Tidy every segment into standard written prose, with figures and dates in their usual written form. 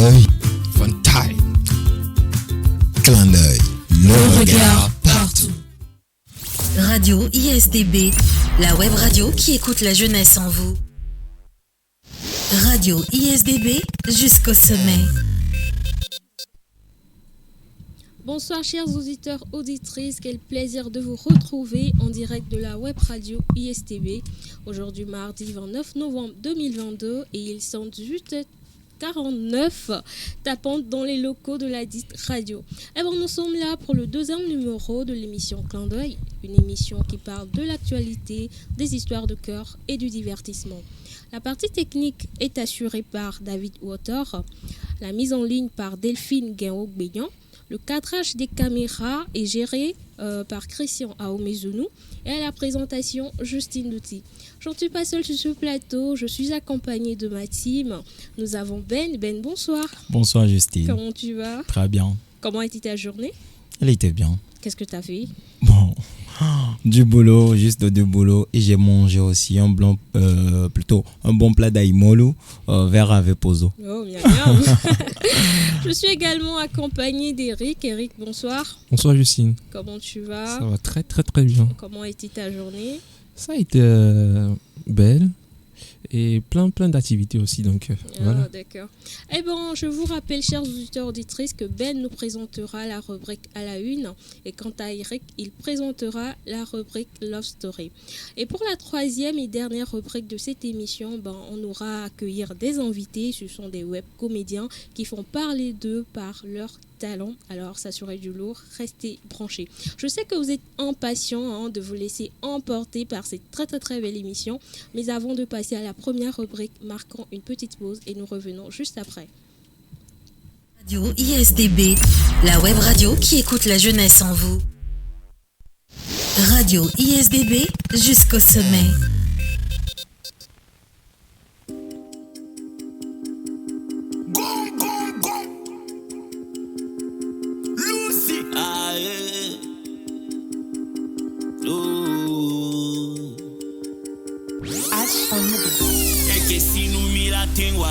d'œil, fun time. Clin d'œil, le regard partout. Radio ISDB, la web radio qui écoute la jeunesse en vous. Radio ISDB jusqu'au sommet. Bonsoir chers auditeurs, auditrices, quel plaisir de vous retrouver en direct de la web radio ISTB. Aujourd'hui mardi 29 novembre 2022 et ils sont 18h49 tapant dans les locaux de la dite radio. Et bon, nous sommes là pour le deuxième numéro de l'émission Clin d'œil, une émission qui parle de l'actualité, des histoires de cœur et du divertissement. La partie technique est assurée par David Water, la mise en ligne par Delphine Guéon-Béignan. Le cadrage des caméras est géré par Christian Aomezounou et à la présentation, Justine Douty. Je ne suis pas seule sur ce plateau, je suis accompagnée de ma team. Nous avons Ben. Ben, bonsoir. Bonsoir Justine. Comment tu vas? Très bien. Comment était ta journée? Elle était bien. Qu'est-ce que tu as fait? Bon, du boulot, juste du boulot. Et j'ai mangé aussi un bon plat d'aïmolo vers avec pozo. Oh, miam miam. Je suis également accompagnée d'Eric. Eric, bonsoir. Bonsoir Justine. Comment tu vas? Ça va très très très bien. Comment était ta journée? Ça a été belle et plein d'activités aussi. Donc voilà. D'accord. Eh bien, je vous rappelle, chers auditeurs auditrices, que Ben nous présentera la rubrique à la une et quant à Eric, il présentera la rubrique Love Story. Et pour la troisième et dernière rubrique de cette émission, on aura à accueillir des invités. Ce sont des web comédiens qui font parler d'eux par leur talent. Alors, ça serait du lourd. Restez branchés. Je sais que vous êtes impatients de vous laisser emporter par cette très très très belle émission. Mais avant de passer à la première rubrique, marquons une petite pause et nous revenons juste après. Radio ISDB, la web radio qui écoute la jeunesse en vous. Radio ISDB jusqu'au sommet.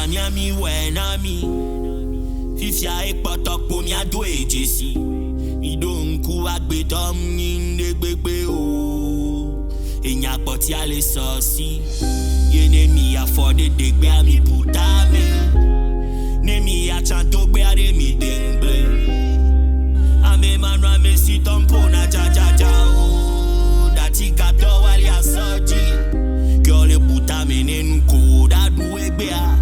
Nyami wenami Fifia ekpotok po mi adwe jesi Mi don ku agbe tom ninde gbegbe o Enya poti ale sosi Yene mi afode degbe a mi puta me Ne mi a chanto gbe a de mi dengbe Ame manwa me si tompo na ja o Dati kapto wali a soji Kyo le puta me nen ko da duwe gbe a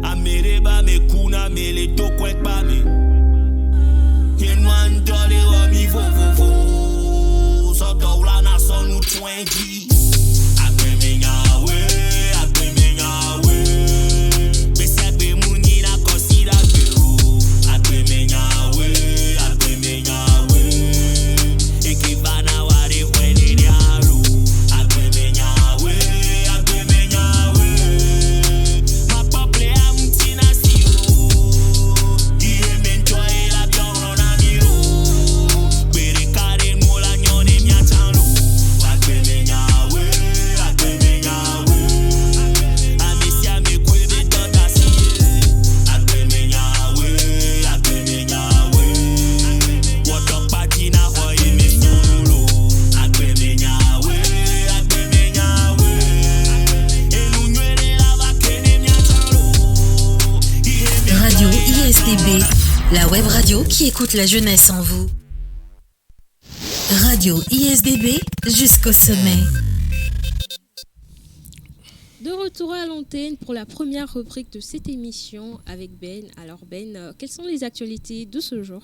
Amereba me kuna me le to kwek pa me Yen wan dole wa mi vo So to la na son u 20 Agbe me nyawe Besi agbe muni na konsida gbe o Agbe me nyawe Eke bana ware wene nyaro Agbe me nyawe ISDB, la web radio qui écoute la jeunesse en vous. Radio ISDB jusqu'au sommet. De retour à l'antenne pour la première rubrique de cette émission avec Ben. Alors Ben, quelles sont les actualités de ce jour?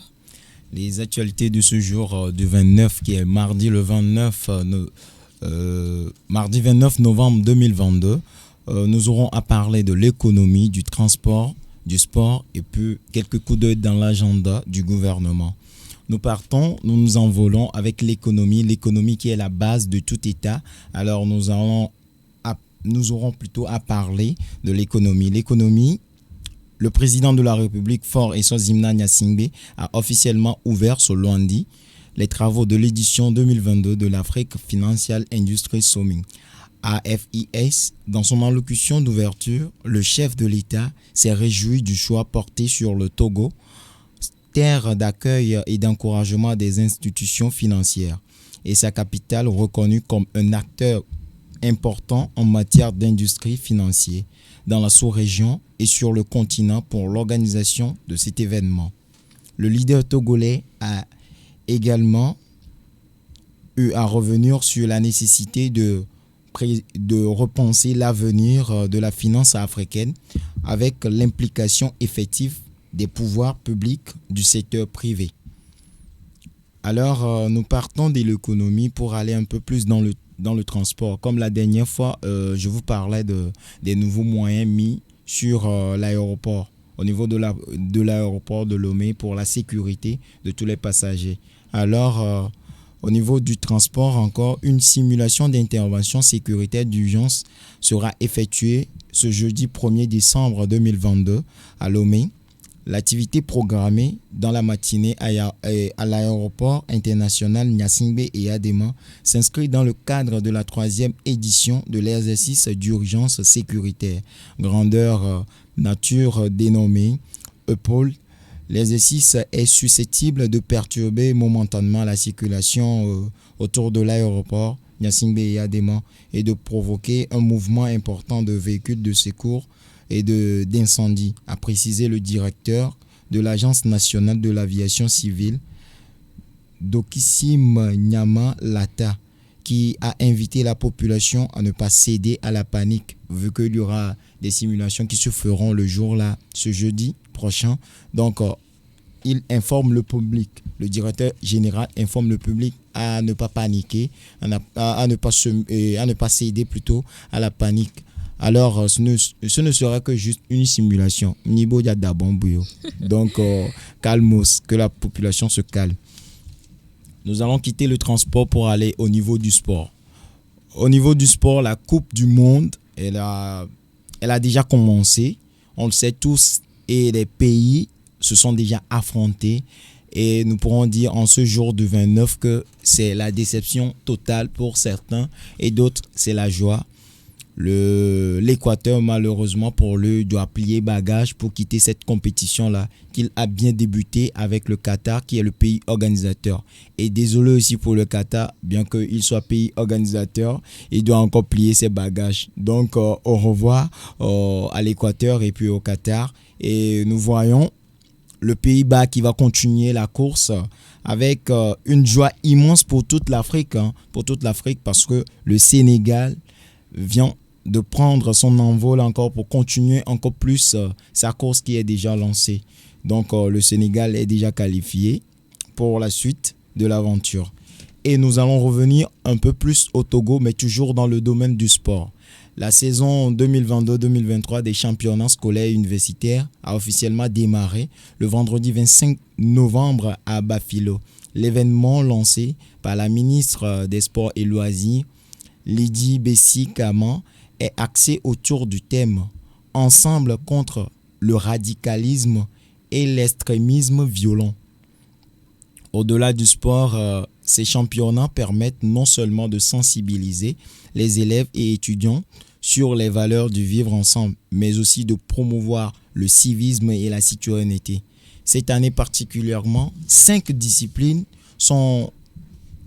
Les actualités de ce jour du 29 qui est mardi 29 novembre 2022. Nous aurons à parler de l'économie, du transport, du sport et puis quelques coups d'œil dans l'agenda du gouvernement. Nous nous envolons avec l'économie qui est la base de tout État. Alors nous aurons plutôt à parler de l'économie. L'économie, le président de la République, Faure Eswazimna Gnassingbé, a officiellement ouvert ce lundi les travaux de l'édition 2022 de l'Afrique Financial Industry Summit. AFIS, dans son allocution d'ouverture, le chef de l'État s'est réjoui du choix porté sur le Togo, terre d'accueil et d'encouragement des institutions financières, et sa capitale reconnue comme un acteur important en matière d'industrie financière dans la sous-région et sur le continent pour l'organisation de cet événement. Le leader togolais a également eu à revenir sur la nécessité de repenser l'avenir de la finance africaine avec l'implication effective des pouvoirs publics du secteur privé. Alors, nous partons de l'économie pour aller un peu plus dans le transport. Comme la dernière fois, je vous parlais des nouveaux moyens mis sur l'aéroport, au niveau de l'aéroport de Lomé pour la sécurité de tous les passagers. Alors, au niveau du transport, encore une simulation d'intervention sécuritaire d'urgence sera effectuée ce jeudi 1er décembre 2022 à Lomé. L'activité programmée dans la matinée à l'aéroport international Gnassingbé et Adéma s'inscrit dans le cadre de la 3e édition de l'exercice d'urgence sécuritaire, grandeur nature dénommée EPOL. L'exercice est susceptible de perturber momentanément la circulation autour de l'aéroport Gnassingbé et Adéma et de provoquer un mouvement important de véhicules de secours et d'incendie, a précisé le directeur de l'Agence nationale de l'aviation civile, Dokissim Nyama Lata, qui a invité la population à ne pas céder à la panique, vu qu'il y aura des simulations qui se feront le jour-là, ce jeudi prochain. Donc, il informe le public, le directeur général informe le public à ne pas paniquer, à ne pas céder plutôt à la panique. Alors, ce ne sera que juste une simulation. Donc, calmos, que la population se calme. Nous allons quitter le transport pour aller au niveau du sport. Au niveau du sport, la Coupe du Monde, elle a déjà commencé. On le sait tous. Et les pays se sont déjà affrontés. Et nous pourrons dire en ce jour du 29 que c'est la déception totale pour certains. Et d'autres, c'est la joie. L'Équateur, malheureusement pour lui, doit plier bagage pour quitter cette compétition-là, qu'il a bien débuté avec le Qatar, qui est le pays organisateur. Et désolé aussi pour le Qatar, bien qu'il soit pays organisateur, il doit encore plier ses bagages. Donc, au revoir à l'Équateur et puis au Qatar. Et nous voyons le Pays-Bas qui va continuer la course avec une joie immense pour toute l'Afrique, parce que le Sénégal vient de prendre son envol encore pour continuer encore plus sa course qui est déjà lancée. Donc le Sénégal est déjà qualifié pour la suite de l'aventure. Et nous allons revenir un peu plus au Togo, mais toujours dans le domaine du sport. La saison 2022-2023 des championnats scolaires et universitaires a officiellement démarré le vendredi 25 novembre à Bafilo. L'événement lancé par la ministre des Sports et Loisirs, Lydie Bessi-Kaman, est axé autour du thème « Ensemble contre le radicalisme et l'extrémisme violent ». Au-delà du sport, ces championnats permettent non seulement de sensibiliser les élèves et étudiants sur les valeurs du vivre ensemble, mais aussi de promouvoir le civisme et la citoyenneté. Cette année particulièrement, 5 disciplines sont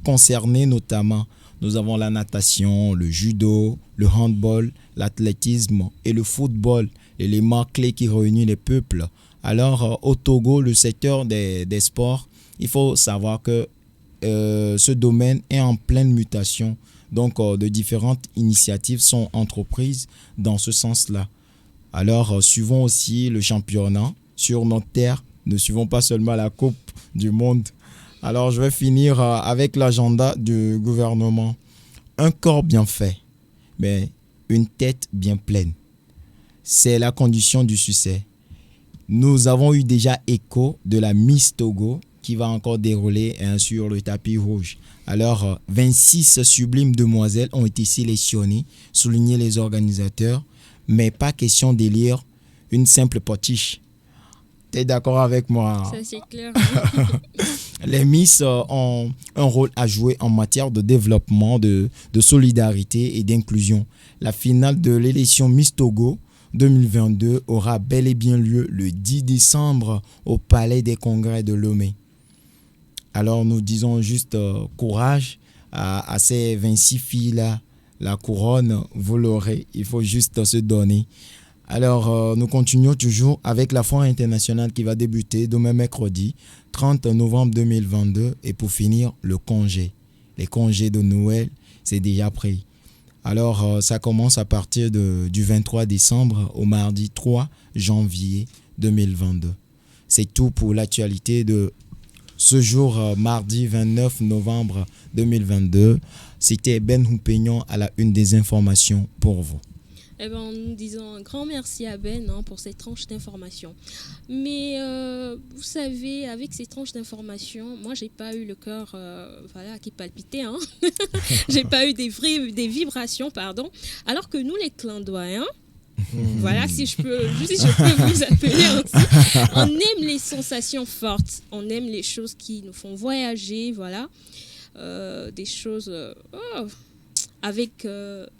concernées notamment. Nous avons la natation, le judo, le handball, l'athlétisme et le football, l'élément clé qui réunit les peuples. Alors, au Togo, le secteur des sports, il faut savoir que ce domaine est en pleine mutation. Donc, de différentes initiatives sont entreprises dans ce sens-là. Alors, suivons aussi le championnat sur notre terre. Ne suivons pas seulement la Coupe du Monde. Alors, je vais finir avec l'agenda du gouvernement. Un corps bien fait, mais une tête bien pleine. C'est la condition du succès. Nous avons eu déjà écho de la Miss Togo qui va encore dérouler sur le tapis rouge. Alors, 26 sublimes demoiselles ont été sélectionnées, soulignaient les organisateurs, mais pas question d'élire une simple potiche. Tu es d'accord avec moi? Ça, c'est clair. Les Miss ont un rôle à jouer en matière de développement, de solidarité et d'inclusion. La finale de l'élection Miss Togo 2022 aura bel et bien lieu le 10 décembre au Palais des Congrès de Lomé. Alors nous disons juste courage à ces 26 filles-là. La couronne, vous l'aurez, il faut juste se donner. Alors nous continuons toujours avec la foire internationale qui va débuter demain mercredi 30 novembre 2022 et pour finir le congé. Les congés de Noël, c'est déjà pris. Alors ça commence à partir du 23 décembre au mardi 3 janvier 2022. C'est tout pour l'actualité de ce jour, mardi 29 novembre 2022. C'était Ben Houpignon à la une des informations pour vous. Eh ben, nous disons un grand merci à Ben pour cette tranche d'informations. Mais vous savez, avec ces tranches d'informations, moi, j'ai pas eu le cœur qui palpitait. J'ai pas eu des vibrations, pardon. Alors que nous, les clandoyens, voilà, si je peux vous appeler ainsi, on aime les sensations fortes, on aime les choses qui nous font voyager, voilà, des choses avec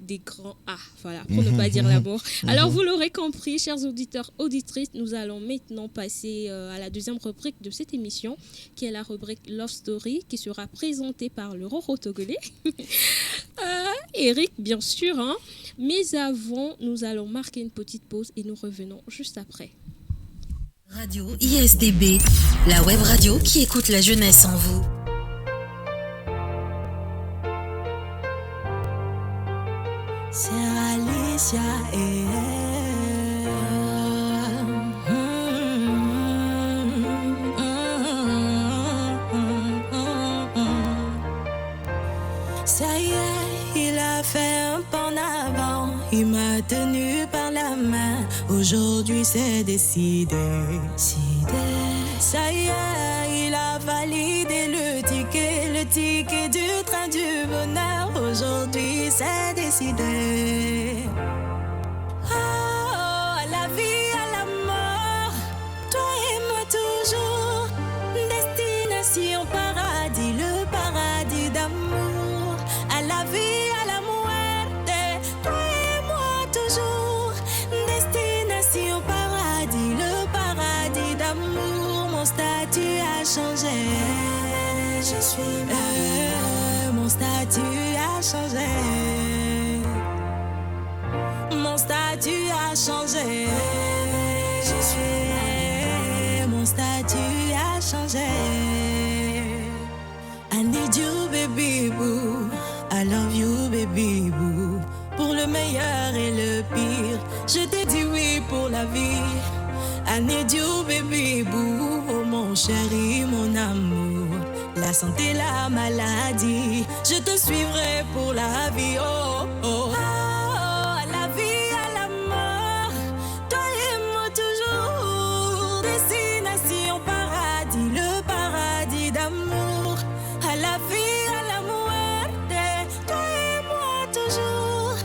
des grands A, voilà, pour ne pas dire l'amour. Alors vous l'aurez compris, chers auditeurs, auditrices, nous allons maintenant passer à la deuxième rubrique de cette émission, qui est la rubrique Love Story, qui sera présentée par le Roro togolais, Eric, bien sûr, mais avant, nous allons marquer une petite pause et nous revenons juste après. Radio ISDB, la web radio qui écoute la jeunesse en vous. C'est Alicia Ça y est, il a fait un pas en avant. Il m'a tenu par la main. Aujourd'hui c'est décidé. Ça y est, il a validé le ticket du train du bonheur. Aujourd'hui c'est décidé. Oh, à la vie, à la mort, toi et moi toujours. Destination paradis, le paradis d'amour. À la vie, à la muerte, toi et moi toujours. Destination paradis, le paradis d'amour. Mon statut a changé. Je suis mon statut a changé. Mon statut a changé. Je suis mon statut a changé. I need you baby boo. I love you baby boo. Pour le meilleur et le pire, je t'ai dit oui pour la vie. I need you baby boo. Oh mon chéri, mon amour. La santé, la maladie, je te suivrai pour la vie. Oh, oh, oh, à la vie, à la mort, toi et moi toujours. Destination paradis, le paradis d'amour. À la vie, à la muerte, toi et moi toujours.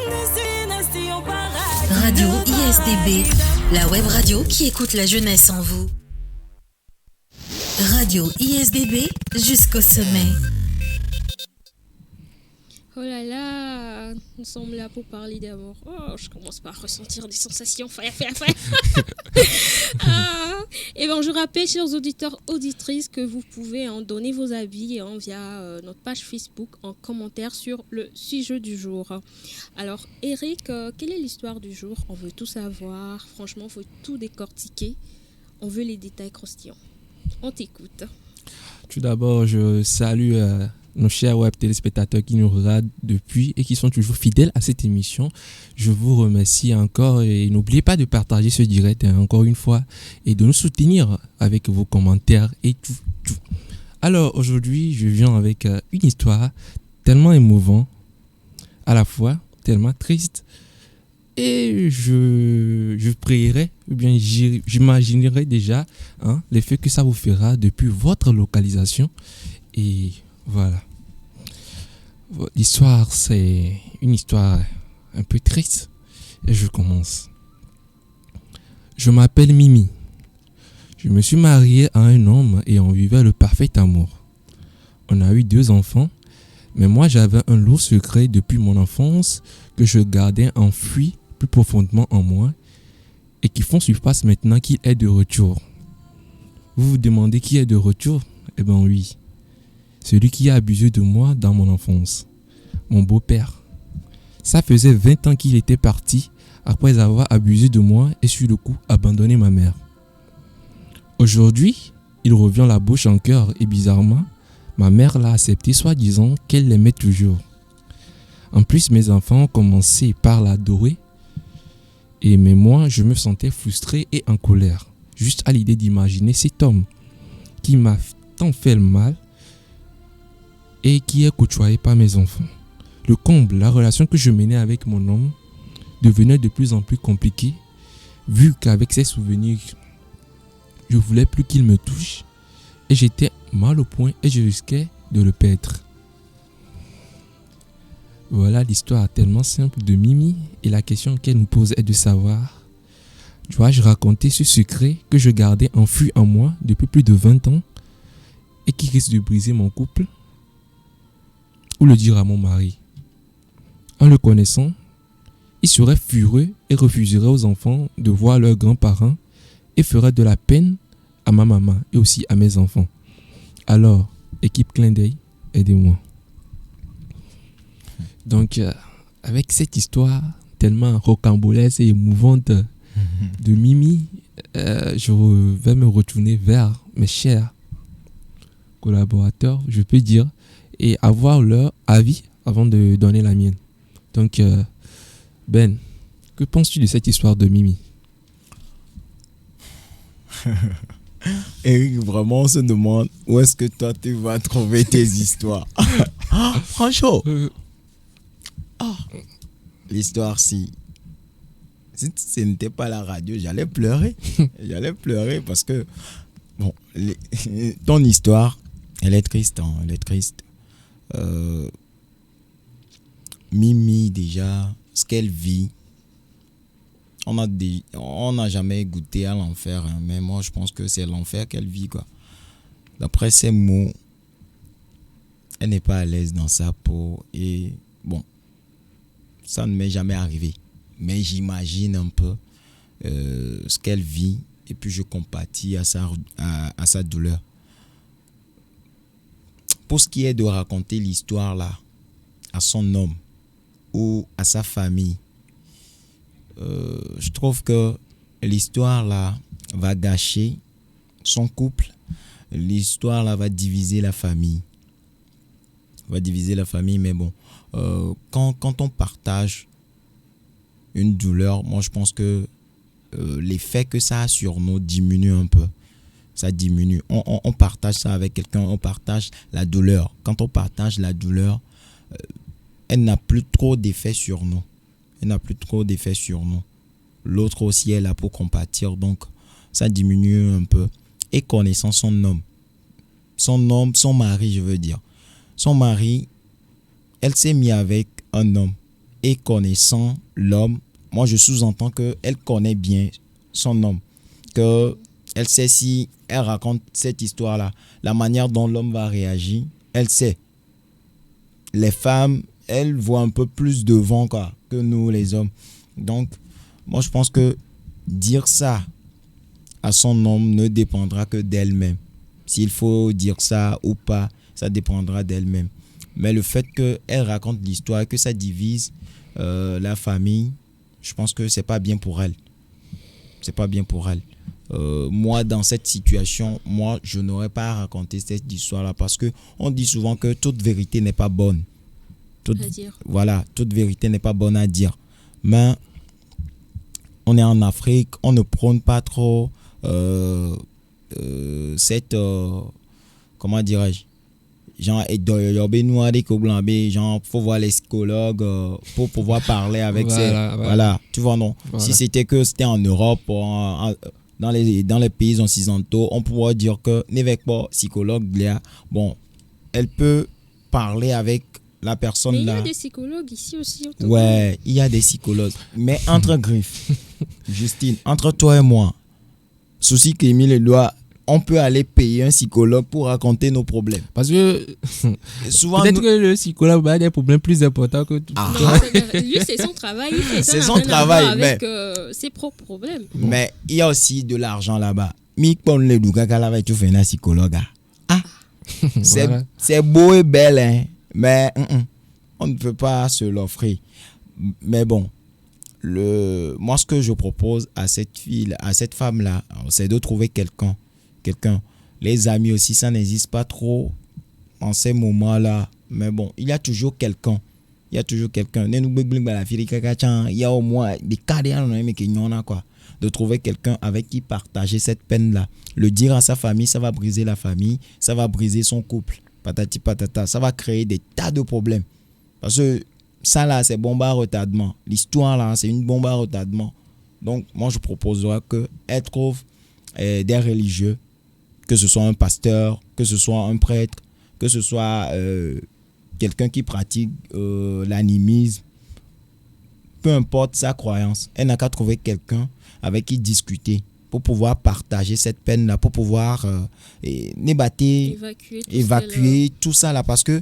Destination paradis. Radio ISDB, la web radio qui écoute la jeunesse en vous. Radio ISDB jusqu'au sommet. Oh là là, nous sommes là pour parler d'amour. Oh, je commence par ressentir des sensations. Et bien, je rappelle, chers auditeurs, auditrices, que vous pouvez donner vos avis via notre page Facebook en commentaire sur le sujet du jour. Alors, Eric, quelle est l'histoire du jour? On veut tout savoir. Franchement, il faut tout décortiquer. On veut les détails croustillants. On t'écoute. Tout d'abord, je salue nos chers web téléspectateurs qui nous regardent depuis et qui sont toujours fidèles à cette émission. Je vous remercie encore et n'oubliez pas de partager ce direct encore une fois et de nous soutenir avec vos commentaires et tout. Alors aujourd'hui, je viens avec une histoire tellement émouvante, à la fois tellement triste. Et je prierai, ou bien j'imaginerai déjà l'effet que ça vous fera depuis votre localisation. Et voilà. L'histoire, c'est une histoire un peu triste. Et je commence. Je m'appelle Mimi. Je me suis marié à un homme et on vivait le parfait amour. On a eu 2 enfants, mais moi j'avais un lourd secret depuis mon enfance que je gardais enfoui plus profondément en moi et qui font surface maintenant qu'il est de retour. Vous vous demandez qui est de retour? Eh bien oui, celui qui a abusé de moi dans mon enfance, mon beau-père. Ça faisait 20 ans qu'il était parti après avoir abusé de moi et sur le coup abandonné ma mère. Aujourd'hui, il revient la bouche en cœur et bizarrement, ma mère l'a accepté soi-disant qu'elle l'aimait toujours. En plus, mes enfants ont commencé par l'adorer mais moi, je me sentais frustré et en colère, juste à l'idée d'imaginer cet homme qui m'a tant fait le mal et qui est côtoyé par mes enfants. Le comble, la relation que je menais avec mon homme devenait de plus en plus compliquée, vu qu'avec ses souvenirs, je voulais plus qu'il me touche et j'étais mal au point et je risquais de le perdre. Voilà l'histoire tellement simple de Mimi et la question qu'elle nous pose est de savoir: dois-je raconter ce secret que je gardais enfui en moi depuis plus de 20 ans et qui risque de briser mon couple, ou le dire à mon mari? En le connaissant, il serait furieux et refuserait aux enfants de voir leurs grands-parents et ferait de la peine à ma maman et aussi à mes enfants. Alors, équipe Clin d'œil, aidez-moi. Donc, avec cette histoire tellement rocambolesque et émouvante de Mimi, je vais me retourner vers mes chers collaborateurs, je peux dire, et avoir leur avis avant de donner la mienne. Donc, Ben, que penses-tu de cette histoire de Mimi? Eric, vraiment, on se demande où est-ce que toi tu vas trouver tes histoires. Franchement, l'histoire, si ce n'était pas la radio, j'allais pleurer. J'allais pleurer parce que, bon, ton histoire, elle est triste. Hein, elle est triste. Mimi, déjà, ce qu'elle vit, on n'a jamais goûté à l'enfer, hein, mais moi, je pense que c'est l'enfer qu'elle vit, quoi. D'après ses mots, elle n'est pas à l'aise dans sa peau et, bon, ça ne m'est jamais arrivé. Mais j'imagine un peu ce qu'elle vit et puis je compatis à sa douleur. Pour ce qui est de raconter l'histoire là à son homme ou à sa famille, je trouve que l'histoire là va gâcher son couple. L'histoire là va diviser la famille. Mais bon, quand on partage une douleur, moi je pense que l'effet que ça a sur nous diminue un peu. Ça diminue. On partage ça avec quelqu'un, on partage la douleur. Quand on partage la douleur, elle n'a plus trop d'effet sur nous. L'autre aussi est là pour compatir, donc ça diminue un peu. Et connaissant son mari, je veux dire. Son mari, elle s'est mise avec un homme. Et connaissant l'homme, moi je sous-entends qu'elle connaît bien son homme. Qu'elle sait si elle raconte cette histoire-là, la manière dont l'homme va réagir, elle sait. Les femmes, elles voient un peu plus devant quoi, que nous les hommes. Donc, moi je pense que dire ça à son homme ne dépendra que d'elle-même. S'il faut dire ça ou pas, ça dépendra d'elle-même. Mais le fait qu'elle raconte l'histoire et que ça divise la famille, je pense que c'est pas bien pour elle. Moi, dans cette situation, je n'aurais pas à raconter cette histoire-là parce que on dit souvent que toute vérité n'est pas bonne. Toute vérité n'est pas bonne à dire. Mais on est en Afrique, on ne prône pas trop cette comment dirais-je, genre faut voir les psychologues pour pouvoir parler avec voilà, tu vois, non. Voilà. Si c'était en Europe, dans les pays occidentaux, on pourrait dire que n'avec pas psychologue là, bon, elle peut parler avec la personne là. Mais il y a des psychologues ici aussi. Ouais, il y a des psychologues. Mais entre griffes, Justine, entre toi et moi, souci qu'Émile doit, on peut aller payer un psychologue pour raconter nos problèmes. Parce que Et souvent, peut-être que le psychologue a des problèmes plus importants que tout. Ah. Non, lui, c'est son travail. Il fait ça, C'est n'a son rien à travail, voir avec ses propres problèmes. Mais il y a aussi de l'argent là-bas. Mi pon le douka kala va tu fais un psychologue. Ah, Voilà. c'est beau et belle, hein, mais on ne peut pas se l'offrir. Mais bon, moi ce que je propose à cette fille, à cette femme-là, c'est de trouver quelqu'un. Les amis aussi, ça n'existe pas trop en ces moments-là. Mais bon, il y a toujours quelqu'un. Il y a au moins des cas de trouver quelqu'un avec qui partager cette peine-là. Le dire à sa famille, ça va briser la famille, ça va briser son couple. Patati patata, ça va créer des tas de problèmes. Parce que ça là, c'est bombe à retardement. L'histoire là, c'est une bombe à retardement. Donc, moi, je proposerais qu'elle trouve des religieux, que ce soit un pasteur, que ce soit un prêtre, que ce soit quelqu'un qui pratique l'animisme, peu importe sa croyance, elle n'a qu'à trouver quelqu'un avec qui discuter pour pouvoir partager cette peine-là, pour pouvoir évacuer tout ça là, parce que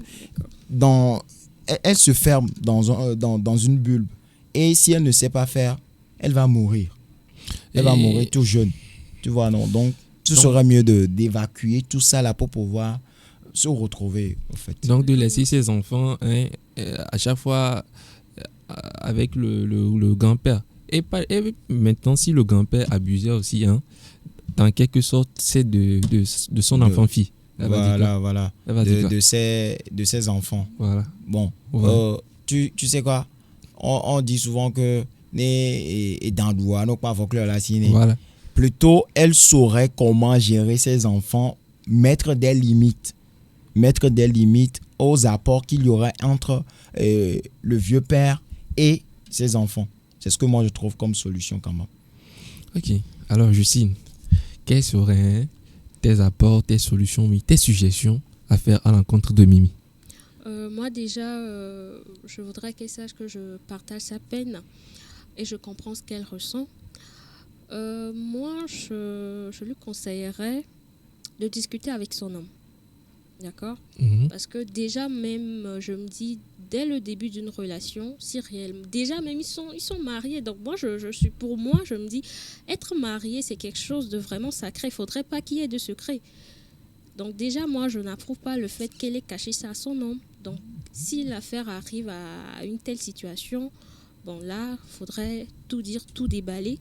elle se ferme dans une bulle, et si elle ne sait pas faire, elle va mourir. Elle va mourir tout jeune. Tu vois, non? Donc, ce serait mieux d'évacuer tout ça là pour pouvoir se retrouver, en fait. Donc, de laisser ses enfants à chaque fois avec le grand-père. Et maintenant, si le grand-père abusait aussi, dans quelque sorte, c'est de son enfant-fille. Voilà. De ses enfants. Voilà. Bon, Ouais. tu sais quoi? On dit souvent que et dans le doigt, non pas folklore là, Voilà. plutôt elle saurait comment gérer ses enfants, mettre des limites aux apports qu'il y aurait entre le vieux père et ses enfants. C'est ce que moi je trouve comme solution quand même. Ok. Alors, Justine, quels seraient tes apports, tes solutions, tes suggestions à faire à l'encontre de Mimi? Moi déjà, je voudrais qu'elle sache que je partage sa peine et je comprends ce qu'elle ressent. Moi, je lui conseillerais de discuter avec son homme. D'accord? Parce que déjà même, je me dis, dès le début d'une relation, si réellement, déjà même ils sont mariés. Donc moi, pour moi, je me dis, être marié, c'est quelque chose de vraiment sacré. Il ne faudrait pas qu'il y ait de secret. Donc déjà, moi, je n'approuve pas le fait qu'elle ait caché ça à son homme. Donc si l'affaire arrive à une telle situation, bon là, il faudrait tout dire, tout déballer.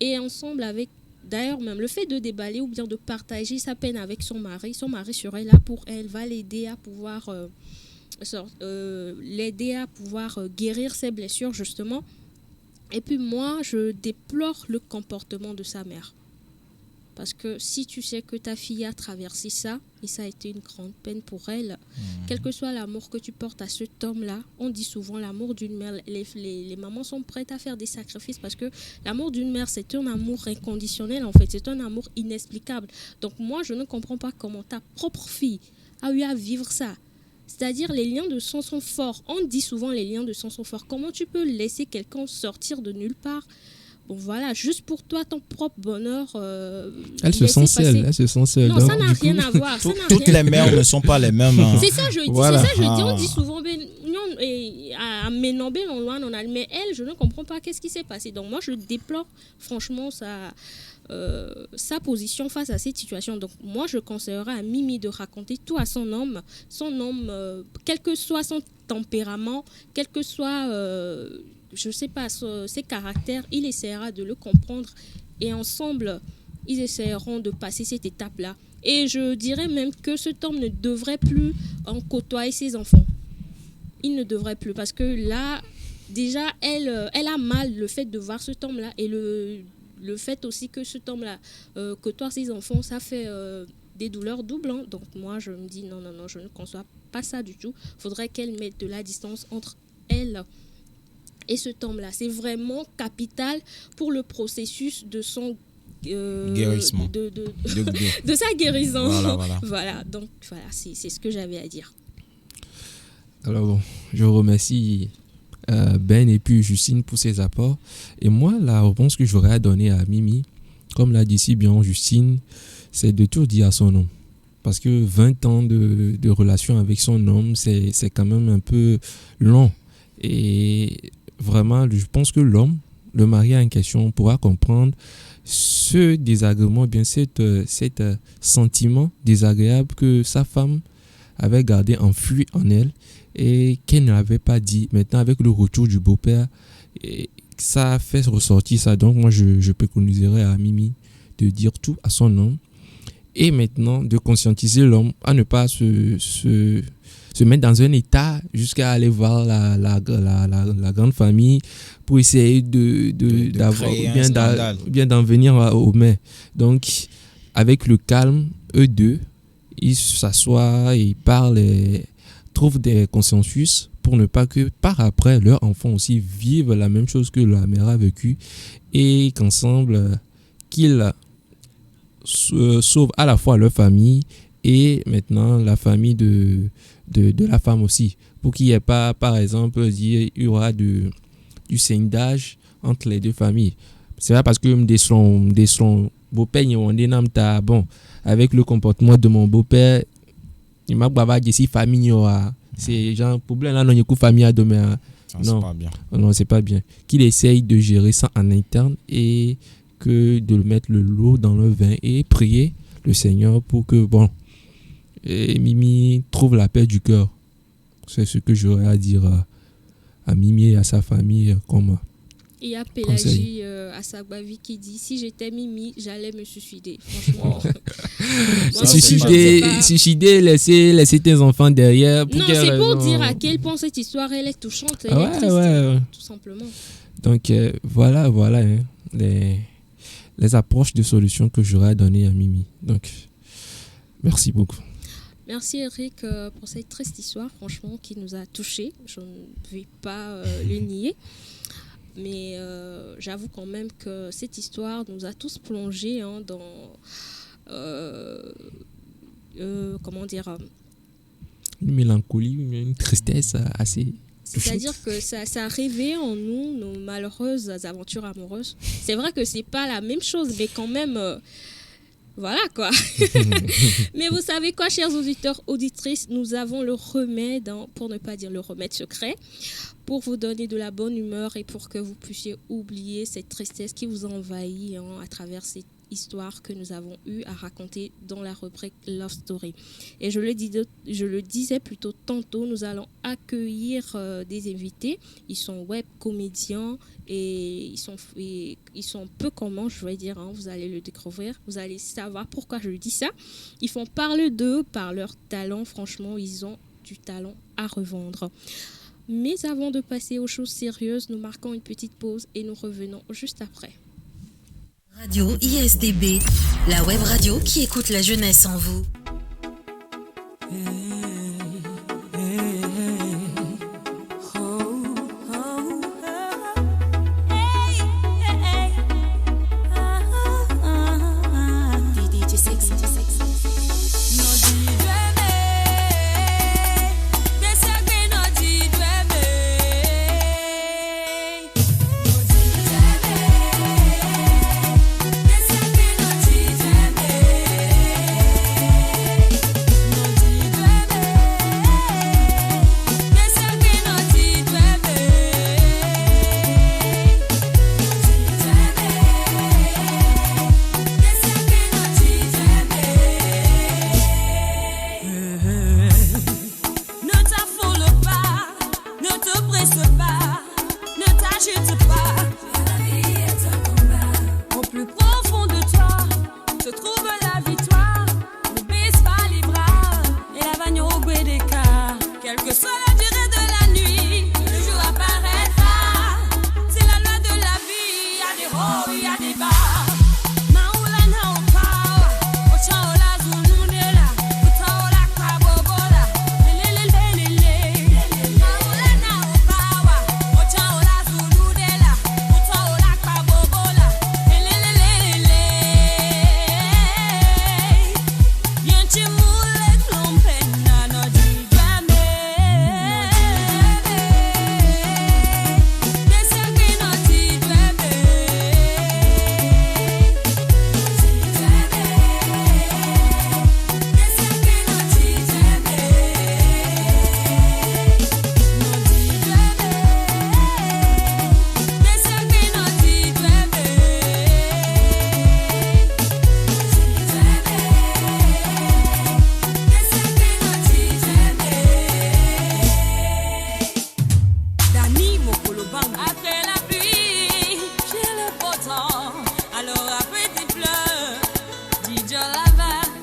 Et ensemble avec, d'ailleurs même le fait de déballer ou bien de partager sa peine avec son mari serait là pour elle, va l'aider à pouvoir guérir ses blessures justement. Et puis moi, je déplore le comportement de sa mère. Parce que si tu sais que ta fille a traversé ça, et ça a été une grande peine pour elle, quel que soit l'amour que tu portes à cet homme-là, on dit souvent l'amour d'une mère, les mamans sont prêtes à faire des sacrifices parce que l'amour d'une mère, c'est un amour inconditionnel en fait, c'est un amour inexplicable. Donc moi, je ne comprends pas comment ta propre fille a eu à vivre ça. C'est-à-dire les liens de sang sont forts. On dit souvent les liens de sang sont forts. Comment tu peux laisser quelqu'un sortir de nulle part? Bon voilà, juste pour toi, ton propre bonheur. Elle se sent seule. Non, donc, ça n'a rien à voir. Toutes les mères ne sont pas les mêmes. C'est ça, je dis. Voilà. C'est ça, je dis. On dit souvent, à Ménambé, mais elle, je ne comprends pas qu'est-ce qui s'est passé. Donc moi, je déplore franchement sa position face à cette situation. Donc moi, je conseillerais à Mimi de raconter tout à son homme. Son homme, quel que soit son tempérament, quel que soit... je ne sais pas, ses caractères, il essaiera de le comprendre et ensemble, ils essayeront de passer cette étape-là. Et je dirais même que cet homme ne devrait plus en côtoyer ses enfants. Il ne devrait plus parce que là, déjà, elle a mal le fait de voir cet homme-là et le fait aussi que cet homme-là côtoie ses enfants, ça fait des douleurs doubles. Hein. Donc moi, je me dis non, je ne conçois pas ça du tout. Il faudrait qu'elle mette de la distance entre elle et cet homme-là. C'est vraiment capital pour le processus de son guérissement. De sa guérison. Voilà. Donc, voilà, c'est ce que j'avais à dire. Alors bon, je remercie Ben et puis Justine pour ces apports. Et moi, la réponse que j'aurais à donner à Mimi comme l'a dit si bien Justine, c'est de tout dire à son homme. Parce que 20 ans de relation avec son homme, c'est quand même un peu long. Et vraiment, je pense que l'homme, le mari en question, pourra comprendre ce désagrément, bien cet sentiment désagréable que sa femme avait gardé enfui en elle et qu'elle ne l'avait pas dit. Maintenant, avec le retour du beau-père, ça a fait ressortir ça. Donc, moi, je préconiserais à Mimi de dire tout à son homme et maintenant de conscientiser l'homme à ne pas se mettre dans un état jusqu'à aller voir la grande famille pour essayer d'avoir bien d'en venir au mai. Donc, avec le calme, eux deux, ils s'assoient, ils parlent et trouvent des consensus pour ne pas que par après, leurs enfants aussi vivent la même chose que la mère a vécu et qu'ensemble, qu'ils sauvent à la fois leur famille et maintenant la famille de la femme aussi. Pour qu'il n'y ait pas, par exemple, il y aura du scindage entre les deux familles. C'est pas parce que son beau-père, bon, avec le comportement de mon beau-père, il m'a dit si famille c'est genre problème là non il y a famille à demain. Non, c'est pas bien. Non, c'est pas bien. Qu'il essaye de gérer ça en interne et que de mettre le lot dans le vin et prier le Seigneur pour que Mimi trouve la paix du cœur. C'est ce que j'aurais à dire à Mimi et à sa famille comme il y a Pélagie à Sagbavi qui dit si j'étais Mimi, j'allais me suicider. Franchement. Suicider, laisser tes enfants derrière. Non, c'est pour dire à quel point cette histoire elle est touchante, elle est triste, tout simplement. Donc voilà hein, les approches de solutions que j'aurais à donner à Mimi. Donc merci beaucoup. Merci Eric pour cette triste histoire, franchement, qui nous a touchés. Je ne vais pas le nier. Mais j'avoue quand même que cette histoire nous a tous plongés dans... comment dire une mélancolie, une tristesse assez... C'est-à-dire que ça a réveillé en nous nos malheureuses aventures amoureuses. C'est vrai que c'est pas la même chose, mais quand même... voilà quoi. Mais vous savez quoi, chers auditeurs, auditrices, nous avons le remède, pour ne pas dire le remède secret, pour vous donner de la bonne humeur et pour que vous puissiez oublier cette tristesse qui vous envahit à travers cette histoire que nous avons eu à raconter dans la rubrique Love Story. Et je le disais plutôt tantôt, nous allons accueillir des invités. Ils sont web comédiens et ils sont peu communs, je vais dire. Vous allez le découvrir, vous allez savoir pourquoi je dis ça. Ils font parler d'eux par leur talent. Franchement, ils ont du talent à revendre. Mais avant de passer aux choses sérieuses, nous marquons une petite pause et nous revenons juste après. Radio ISDB, la web radio qui écoute la jeunesse en vous.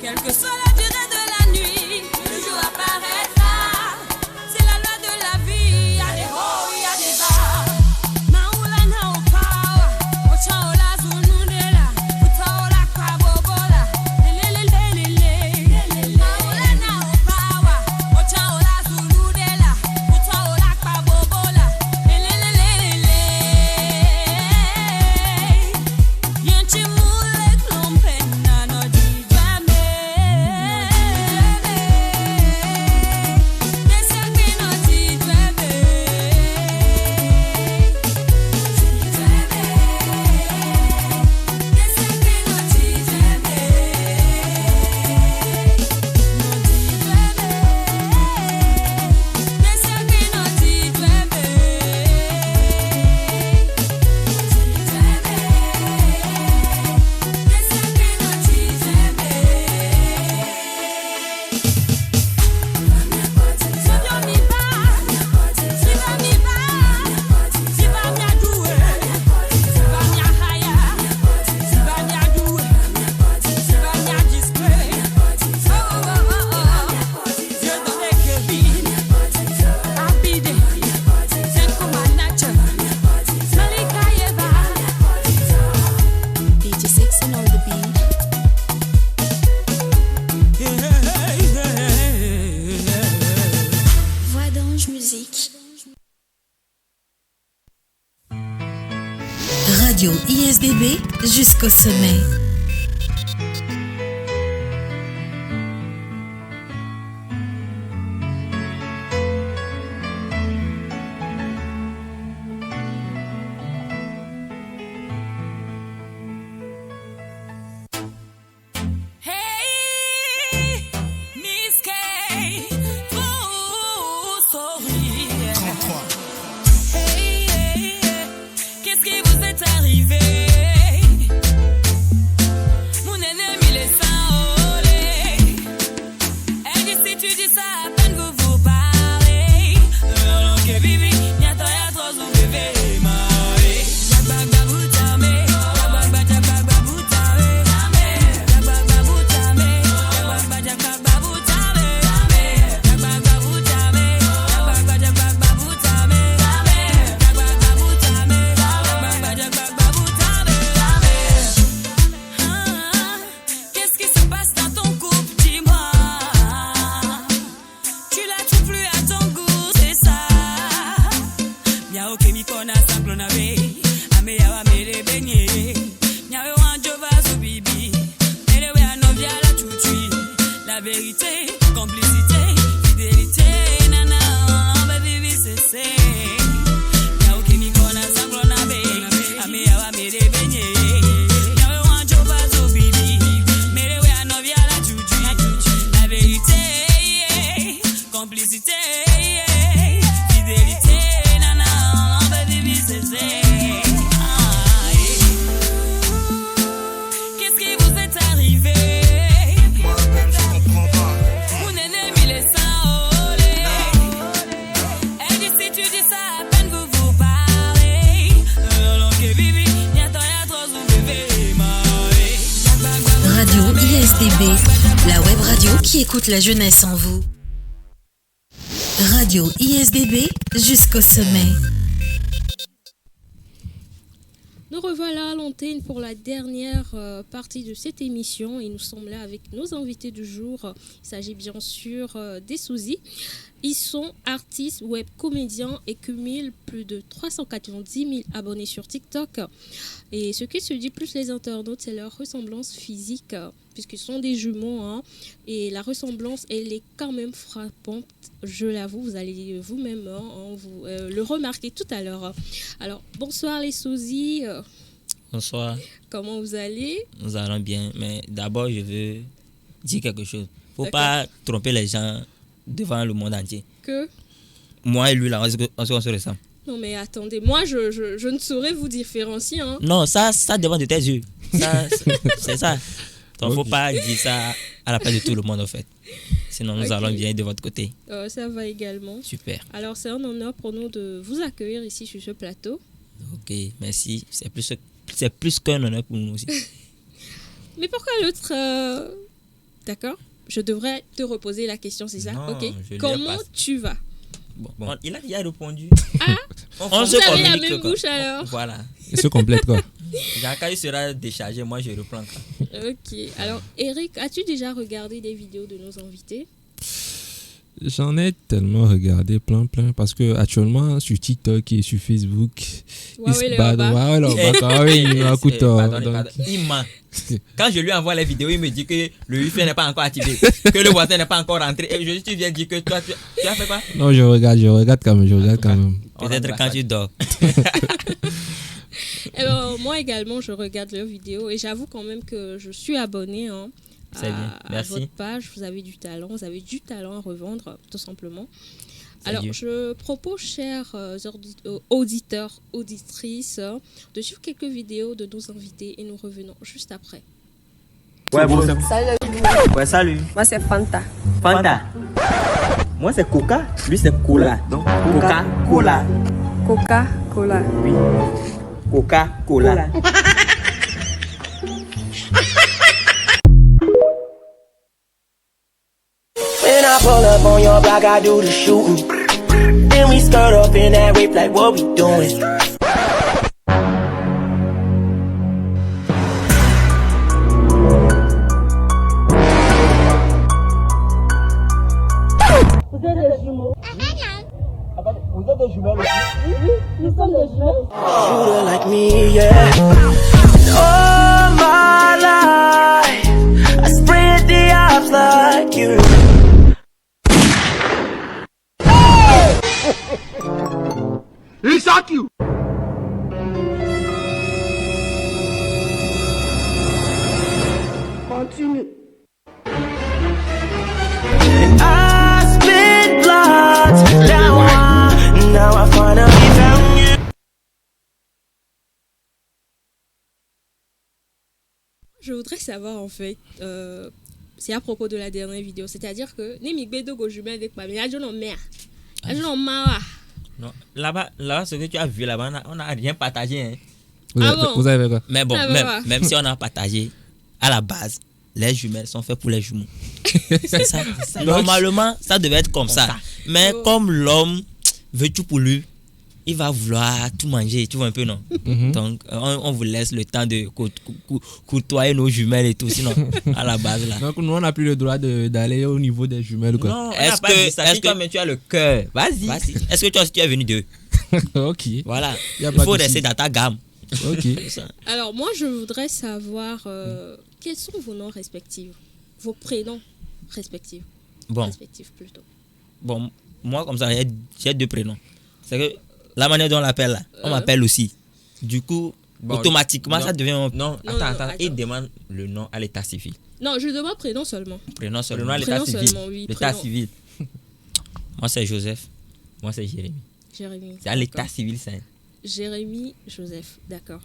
Quelle que soit la durée de la nuit, le jour apparaîtra. C'est la loi de la vie. Y'a des hauts, y'a des bas. Maoula na opawa, ochaola zunundela, utaola kabobola, lelelelelele. Maoula na opawa, ochaola zunundela, utaola kabobola, lelelelelele. Yanchimule klompena no dijame. Desembi no dijame. DJ Sexy on the beat. Voix d'ange musique. Radio ISDB jusqu'au sommet. Hey, Miss K, trop sourire. 33. Hey, hey, hey, qu'est-ce qui vous est arrivé? Mon ennemi laisse enrôler. Elle dit si tu dis ça, à peine vous parlez. Alors que bibi, y'a trop son bébé maré. Jabba boutame, jabba boutame, jabba boutame, jabba boutame, jabba boutame, jabba boutame, qu'est-ce qui se passe dans ton couple, dis-moi. Tu la trouves plus à ton goût, c'est ça. Miao kemi kona sample na be, ame yawa mele benye. Miao wanjova su bibi, mele we anovia la chuchui. La vérité, complicité, fidélité, nana, baby c'est. Miao kemi kona sample na be, ame yawa mele benye. Miao wanjova su bibi, mele we anovia la chuchui. La vérité, complicité, fidélité, nana, baby c'est. Qu'est-ce qui vous est arrivé? Moi-même, je comprends pas. Mon ennemi laisse enrôler. Elle dit si tu dis ça, à peine vous parlez. Alors que bibi, y'a trop son bébé maré. Radio ISDB, la web radio qui écoute la jeunesse en vous. Radio ISDB jusqu'au sommet. Nous revoilà à l'antenne pour la dernière partie de cette émission et nous sommes là avec nos invités du jour. Il s'agit bien sûr des Souzy. Ils sont artistes, web comédiens et cumulent plus de 390 000 abonnés sur TikTok. Et ce qui se dit plus les internautes, c'est leur ressemblance physique, puisqu'ils sont des jumeaux. Hein, et la ressemblance, elle est quand même frappante, je l'avoue. Vous allez vous-même vous le remarquer tout à l'heure. Alors, bonsoir les Souzy. Bonsoir, Comment vous allez? nous allons bien, mais d'abord je veux dire quelque chose. Faut D'accord. pas tromper les gens devant le monde entier. Que? Moi et lui, là, on se ressemble. Non mais attendez, moi je ne saurais vous différencier. Hein. Non, ça dépend de tes yeux. Ça, c'est ça. Donc, faut pas dire ça à la place de tout le monde, en fait. Sinon, nous Ok. allons bien de votre côté. Ça va également. Super. Alors c'est un honneur pour nous de vous accueillir ici sur ce plateau. Ok, merci. C'est plus qu'un honneur pour nous aussi. Mais pourquoi l'autre D'accord? Je devrais te reposer la question, c'est ça? Non, Ok. je l'ai Comment pas. tu vas? Bon, il a déjà répondu. Ah, On vous se avez la communique, même quoi. bouche alors? Voilà. Il se complète quoi. Quand sera déchargé, moi je reprends. Quoi. Ok. Alors, Eric, as-tu déjà regardé des vidéos de nos invités? J'en ai tellement regardé plein parce que actuellement sur TikTok et sur Facebook, ils se battent. Ouais, le Baka, oui, il m'a coûté. Pardon. Il ment. Quand je lui envoie les vidéos, il me dit que le Wi-Fi n'est pas encore activé, que le voisin n'est pas encore rentré. Et tu viens dire que toi, tu as fait quoi? Non, je regarde quand même. Peut-être quand tu dors. Eh ben, moi également, je regarde leurs vidéos et j'avoue quand même que je suis abonnée C'est bien. à Merci. votre page. Vous avez du talent à revendre, tout simplement. Alors, Dieu. je propose, chers auditeurs, auditrices, de suivre quelques vidéos de nos invités et nous revenons juste après. Ouais, bon, Salut. ouais, salut. Moi, c'est Fanta. Fanta. Moi, c'est Coca. Lui, c'est Cola. Donc, Coca-Cola. Coca-Cola. Oui. Coca-Cola. When I pull up on your block, I do the shooting. Then we skirt up in that whip like what we doing. Shooter like me, yeah. All my life, I spread the odds like you. He shot you. Continue. And I spit blood down one. Now I finally found you. Je voudrais savoir en fait, c'est à propos de la dernière vidéo, c'est-à-dire que Nemi Bedo Gojumé avec ma mère, je n'en mets. Je n'en mets. Non, là-bas, ce que tu as vu là-bas, on n'a rien partagé. Hein. Vous avez quoi? Mais bon, Ah, bah, même si on a partagé, à la base, les jumelles sont faites pour les jumeaux. C'est ça. Normalement, ça devait être comme ça. Mais comme l'homme veut tout pour lui, il va vouloir tout manger, tu vois un peu, non? Donc, on vous laisse le temps de côtoyer nos jumelles et tout, sinon, à la base, là. Donc, nous, on n'a plus le droit d'aller au niveau des jumelles, quoi. Non, est-ce que tu as le cœur? Vas-y. Est-ce que tu es venu d'eux? Ok. Voilà. Y a Il pas faut de rester souci. dans ta gamme. Ok. Alors moi, je voudrais savoir quels sont vos noms respectifs, vos prénoms respectifs. Bon. Respectifs plutôt. Bon, moi, comme ça, j'ai deux prénoms. C'est que la manière dont on l'appelle, là, on m'appelle aussi. Du coup, automatiquement, ça devient... Non, attends. Il demande le nom à l'état civil. Non, je demande prénom seulement. Prénom seulement à Prénom l'état civil. seulement, oui, L'état prénom. civil. Moi, c'est Joseph. Moi, c'est Jérémy. Jérémy. C'est à l'état civil, c'est... Jérémy Joseph, d'accord.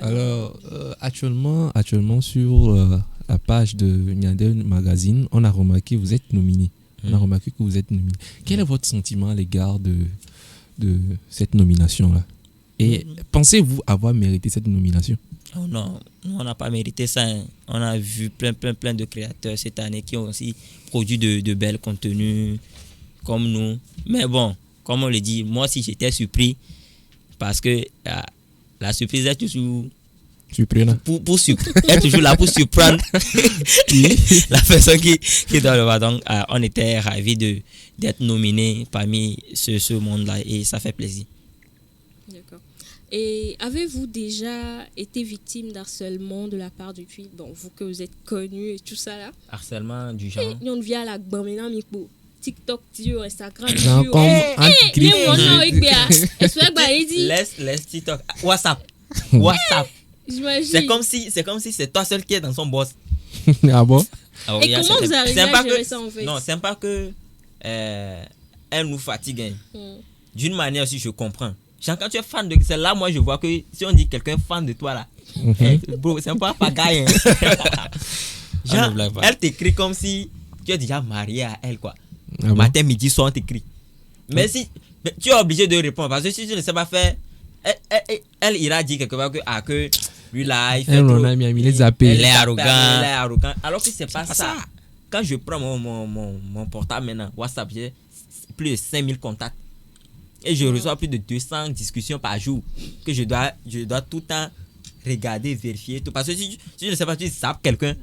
Alors, actuellement sur la page de Nyandel Magazine, on a remarqué que vous êtes nominé. Quel est votre sentiment à l'égard de cette nomination-là? Et pensez-vous avoir mérité cette nomination? Oh non, nous, on n'a pas mérité ça. Hein. On a vu plein de créateurs cette année qui ont aussi produit de belles contenus comme nous. Mais bon, comme on le dit, moi aussi j'étais surpris parce que la surprise est toujours est toujours là pour surprendre la personne qui est dans le bas. Donc, on était ravis d'être nominés parmi ce monde-là et ça fait plaisir. D'accord. Et avez-vous déjà été victime d'harcèlement de la part du tweet? Bon, vous que vous êtes connu et tout ça là. Harcèlement du genre. Et on vient à la maintenant mikbo. TikTok, Instagram, Laisse TikTok. WhatsApp. C'est comme si c'est toi seul qui est dans son boss. Ah bon? Et comment vous arrivez à gérer ça en fait? Non, c'est pas que elle nous fatigue. Hein. D'une manière aussi, je comprends. Genre, quand tu es fan de... C'est là, moi, je vois que si on dit quelqu'un est fan de toi, là, bro, c'est pas pagaille. Hein. Genre, elle t'écrit comme si tu es déjà marié à elle, quoi. Ah bon? Matin, midi, soir, on t'écrit. Mais si... Mais tu es obligé de répondre. Parce que si tu ne sais pas faire... Elle ira dire quelque part que lui là, il fait On trop. a mis les zappés. Il est arrogant. Alors que c'est pas ça. Quand je prends mon portable maintenant, WhatsApp, j'ai plus de 5000 contacts. Et je reçois plus de 200 discussions par jour que je dois tout le temps regarder, vérifier tout. Parce que si je ne sais pas, tu zappes quelqu'un,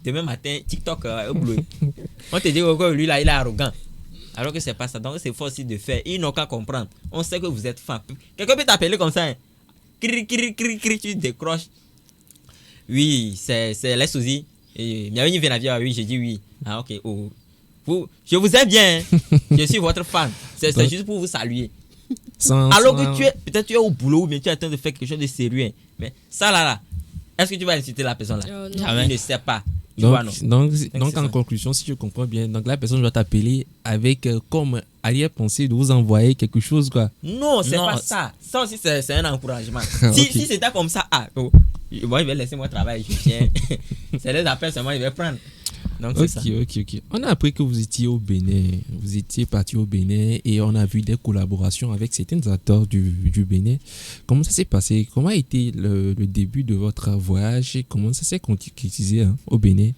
demain matin, TikTok au boulot. On te dit que lui là, il est arrogant. Alors que c'est pas ça. Donc c'est fort aussi de faire. Ils n'ont qu'à comprendre. On sait que vous êtes fan. Quelqu'un peut t'appeler comme ça. Hein. Cri, tu décroches. Oui, c'est les soucis. Et bienvenue Vénavia, oui, j'ai dit oui. Ah ok. Oh. Je vous aime bien. Hein. Je suis votre fan. C'est juste pour vous saluer. Alors que peut-être tu es au boulot ou bien tu es en train de faire quelque chose de sérieux. Hein. Mais ça là, est-ce que tu vas insulter la personne là? Il ne sait pas. Donc en conclusion, si je comprends bien, donc la personne doit t'appeler avec comme arrière-pensée de vous envoyer quelque chose quoi. Non, c'est pas ça. Ça aussi c'est un encouragement. Si c'était comme ça, moi il va laisser moi travailler, je tiens. C'est les appels seulement il va prendre. Donc c'est ça. Ok. On a appris que vous étiez au Bénin. Vous étiez parti au Bénin et on a vu des collaborations avec certains acteurs du Bénin. Comment ça s'est passé? Comment a été le début de votre voyage et comment ça s'est concrétisé au Bénin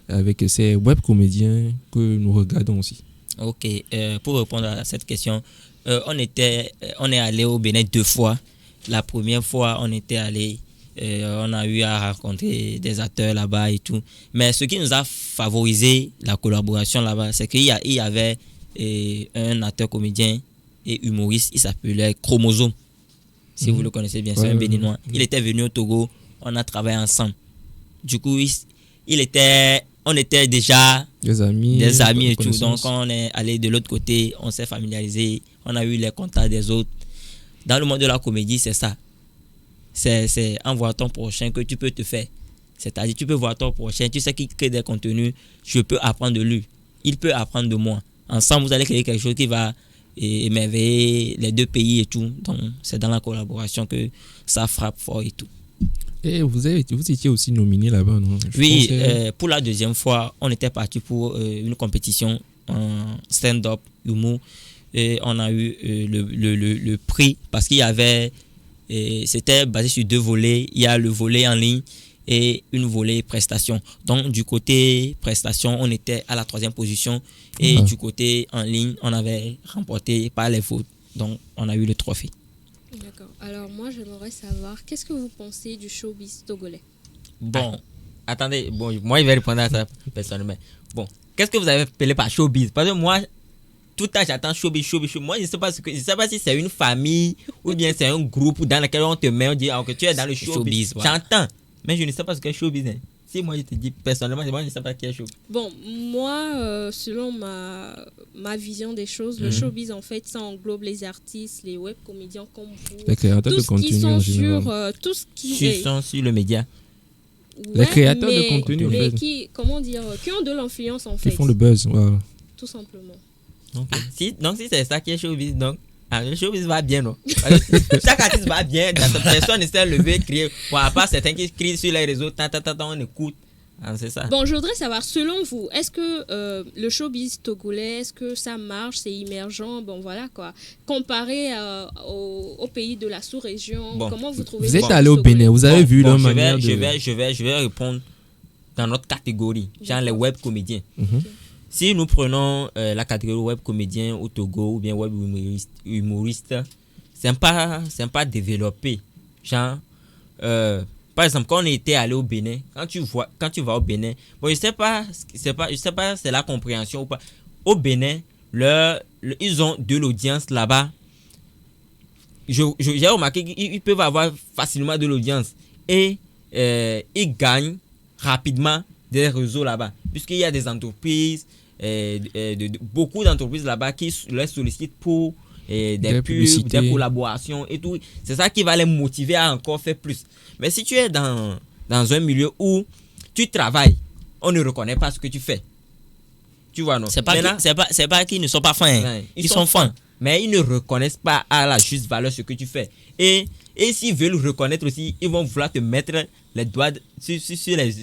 avec ces web comédiens que nous regardons aussi? Ok, pour répondre à cette question, on est allé au Bénin 2 fois. La première fois, on était allé, on a eu à rencontrer des acteurs là-bas et tout. Mais ce qui nous a favorisé la collaboration là-bas, c'est qu'il y avait un acteur comédien et humoriste, il s'appelait Chromosome. Si vous le connaissez bien, c'est un Béninois. Il était venu au Togo, on a travaillé ensemble. Du coup, on était déjà des amis et tout. Donc, on est allé de l'autre côté, on s'est familiarisé, on a eu les contacts des autres. Dans le monde de la comédie, c'est ça. C'est en voyant ton prochain que tu peux te faire. C'est-à-dire, tu peux voir ton prochain, tu sais qu'il crée des contenus, je peux apprendre de lui, il peut apprendre de moi. Ensemble, vous allez créer quelque chose qui va émerveiller les deux pays et tout. Donc, c'est dans la collaboration que ça frappe fort et tout. Et vous étiez aussi nominé là-bas, non? Oui, pour la deuxième fois, on était parti pour une compétition en stand-up, humour. Et on a eu le prix parce qu'il y avait, c'était basé sur 2 volets. Il y a le volet en ligne et une volet prestation. Donc, du côté prestation, on était à la 3e position. Et du côté en ligne, on avait remporté par les votes. Donc, on a eu le trophée. D'accord. Alors, moi, j'aimerais savoir, qu'est-ce que vous pensez du showbiz togolais? Bon, attendez. Bon, moi, je vais répondre à ça personnellement. Bon, qu'est-ce que vous avez appelé par showbiz? Parce que moi, tout le temps, j'attends showbiz. Moi, je ne sais pas si c'est une famille ou bien c'est un groupe dans lequel on te met, on dit que tu es dans le showbiz. J'entends, mais je ne sais pas ce qu'est showbiz. Hein. Si moi, je te dis personnellement, moi, je ne sais pas qui est showbiz. Bon, moi, selon ma vision des choses, le showbiz, en fait, ça englobe les artistes, les web comédiens comme vous. Les créateurs de contenu en général. Tout ce qui sont sur le média. Ouais, les créateurs de contenu. Mais qui ont de l'influence, en fait. Qui font le buzz, wow. Tout simplement. Donc, si c'est ça qui est showbiz, donc le showbiz va bien, non? Chaque artiste va bien, personne ne sait lever, crier. Bon, à part certains qui crient sur les réseaux, on écoute. C'est ça. Bon, je voudrais savoir, selon vous, est-ce que le showbiz togolais, est-ce que ça marche, c'est émergent, bon voilà quoi. Comparé aux pays de la sous-région, comment vous trouvez? Vous êtes allé au Bénin, vous avez vu leur manière je vais répondre dans notre catégorie, genre les web comédiens. Si nous prenons la catégorie web comédien au Togo ou bien web humoriste, c'est pas développé. Genre, par exemple, quand on était allé au Bénin, quand tu vas au Bénin, bon, je sais pas, c'est la compréhension ou pas. Au Bénin, ils ont de l'audience là-bas. J'ai remarqué qu'ils peuvent avoir facilement de l'audience et ils gagnent rapidement des réseaux là-bas, puisqu'il y a des entreprises. Beaucoup d'entreprises là-bas qui les sollicitent pour des pubs, des collaborations et tout. C'est ça qui va les motiver à encore faire plus. Mais si tu es dans un milieu où tu travailles, on ne reconnaît pas ce que tu fais. Tu vois, non? C'est pas qu'ils ne sont pas fins. Ils sont fins. Mais ils ne reconnaissent pas à la juste valeur ce que tu fais. Et s'ils veulent reconnaître aussi, ils vont vouloir te mettre les doigts sur dans les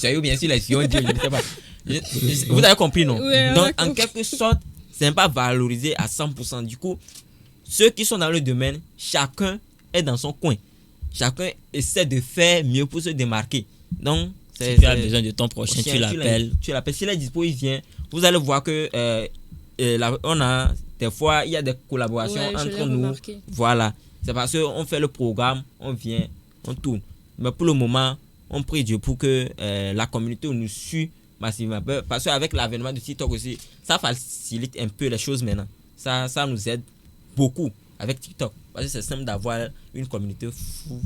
yeux ou bien sur les yeux. Je ne sais pas. Vous avez compris, non? Oui, donc, en quelque sorte, ce n'est pas valorisé à 100%. Du coup, ceux qui sont dans le domaine, chacun est dans son coin. chacun essaie de faire mieux pour se démarquer. Donc, si tu as besoin de ton prochain, tu l'appelles. Tu l'appelles. S'il est dispo, il vient. Vous allez voir que on a des fois, il y a des collaborations entre nous. Remarqué. Voilà. C'est parce qu'on fait le programme, on vient, on tourne. Mais pour le moment, on prie Dieu pour que la communauté nous suive massivement. Parce qu'avec l'avènement de TikTok aussi, ça facilite un peu les choses maintenant. Ça nous aide beaucoup avec TikTok. Parce que c'est simple d'avoir une communauté fou.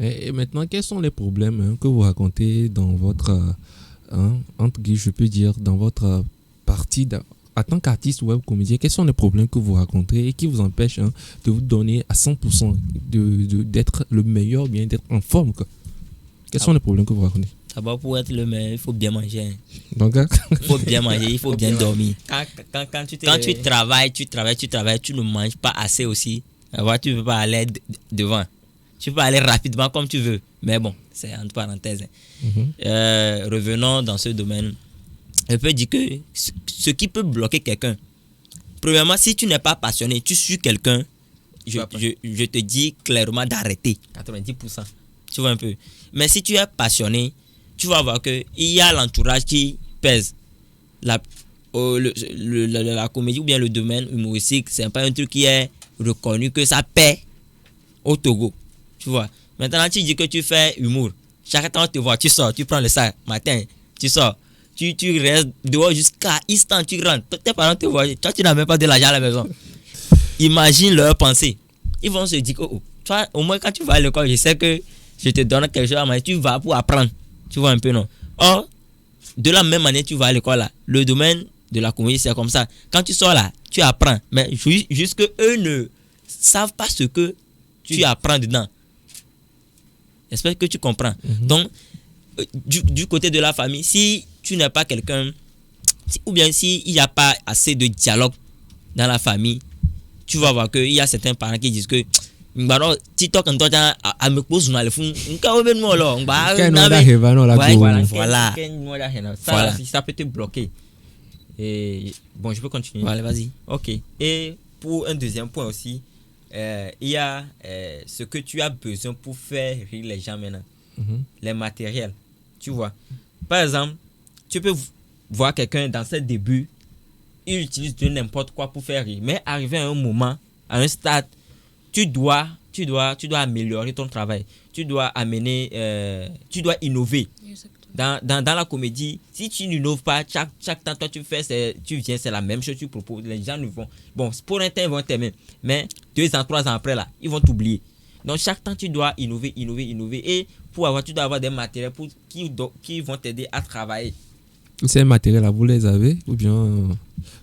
Et maintenant, quels sont les problèmes que vous racontez dans votre, entre guillemets, je peux dire, dans votre partie en tant qu'artiste web comédien, quels sont les problèmes que vous racontez et qui vous empêchent de vous donner à 100% d'être le meilleur, bien d'être en forme, quoi. Quels sont les problèmes que vous racontez? D'abord, pour être le meilleur, il faut bien manger. Donc, il faut bien manger, il faut bien dormir. Quand tu travailles, tu ne manges pas assez aussi. Alors, tu ne peux pas aller devant. Tu peux aller rapidement comme tu veux. Mais bon, c'est entre parenthèses. Revenons dans ce domaine. Je peux dire que ce qui peut bloquer quelqu'un, premièrement, si tu n'es pas passionné, tu suis quelqu'un, je te dis clairement d'arrêter. 90%. Tu vois un peu. Mais si tu es passionné, tu vas voir qu'il y a l'entourage qui pèse. La comédie ou bien le domaine humoristique, c'est pas un truc qui est reconnu que ça paie au Togo. Tu vois. Maintenant, tu dis que tu fais humour. Chaque temps, tu te vois, tu sors, tu prends le sac, matin, tu sors. Tu restes dehors jusqu'à instant, tu rentres. Tes parents te voient, toi, tu n'as même pas de l'argent à la maison. Imagine leur pensée. Ils vont se dire, toi, au moins quand tu vas à l'école, je sais que je te donne quelque chose à manger, tu vas pour apprendre. Tu vois un peu, non? Or, de la même manière, tu vas à l'école là. Le domaine de la comédie, c'est comme ça. Quand tu sors là, tu apprends. Mais juste que eux ne savent pas ce que tu apprends dedans. J'espère que tu comprends. Donc, du côté de la famille, si tu n'es pas quelqu'un, ou bien s'il n'y a pas assez de dialogue dans la famille, tu vas voir qu'il y a certains parents qui disent que TikTok à me pose mal voilà, ça peut te bloquer. Et bon, je peux continuer. Allez, vas-y. Ok. Et pour un deuxième point aussi, il y a ce que tu as besoin pour faire rire les gens maintenant. Les matériels. Tu vois. Par exemple, tu peux voir quelqu'un dans ses débuts, il utilise de n'importe quoi pour faire rire. Mais arrivé à un moment, à un stade, tu dois améliorer ton travail. Tu dois tu dois innover. Dans la comédie, si tu n'innoves pas, chaque temps toi tu viens, c'est la même chose, tu proposes. Les gens ne vont. Bon, pour un temps, ils vont t'aimer. Mais 2 ans, 3 ans après, là, ils vont t'oublier. Donc, chaque temps, tu dois innover. Et tu dois avoir des matériels qui vont t'aider à travailler. Ces matériels-là, vous les avez? Ou bien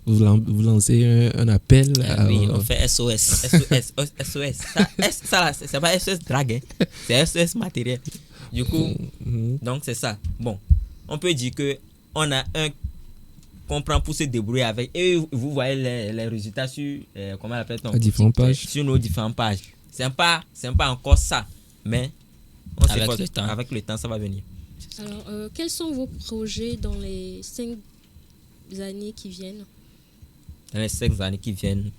vous lancez un appel? Oui, on fait SOS. SOS. Ça, c'est pas SOS drague, hein. C'est SOS matériel. Du coup, donc c'est ça. Bon, on peut dire qu'on a qu'on prend pour se débrouiller avec. Et vous voyez les résultats sur, comment on appelle différentes pages. Sur nos différentes pages. C'est pas encore ça. Mais avec le temps, ça va venir. Alors, quels sont vos projets dans les 5 années qui viennent? Dans les 5 années qui viennent,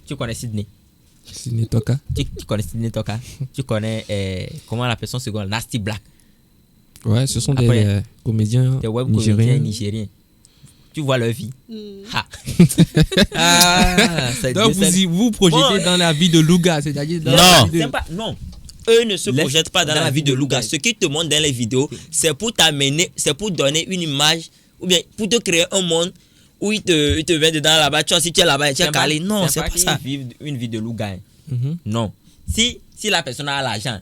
tu connais Sydney? Sydney Toka. Tu connais Sydney Toka? Tu connais comment la personne seconde, Nasty Black? Ouais, ce sont des comédiens des web nigériens. Tu vois leur vie. Donc vous projetez dans la vie de Louga, c'est-à-dire non. Eux ne se projettent pas dans la vie de Louga. Ce qu'ils te montrent dans les vidéos, c'est pour t'amener, c'est pour donner une image, ou bien pour te créer un monde où il te met dedans là-bas. Tu vois, si tu es là-bas, tu es calé. Non, c'est pas ça. Vivre une vie de Louga. Non. Si la personne a l'argent,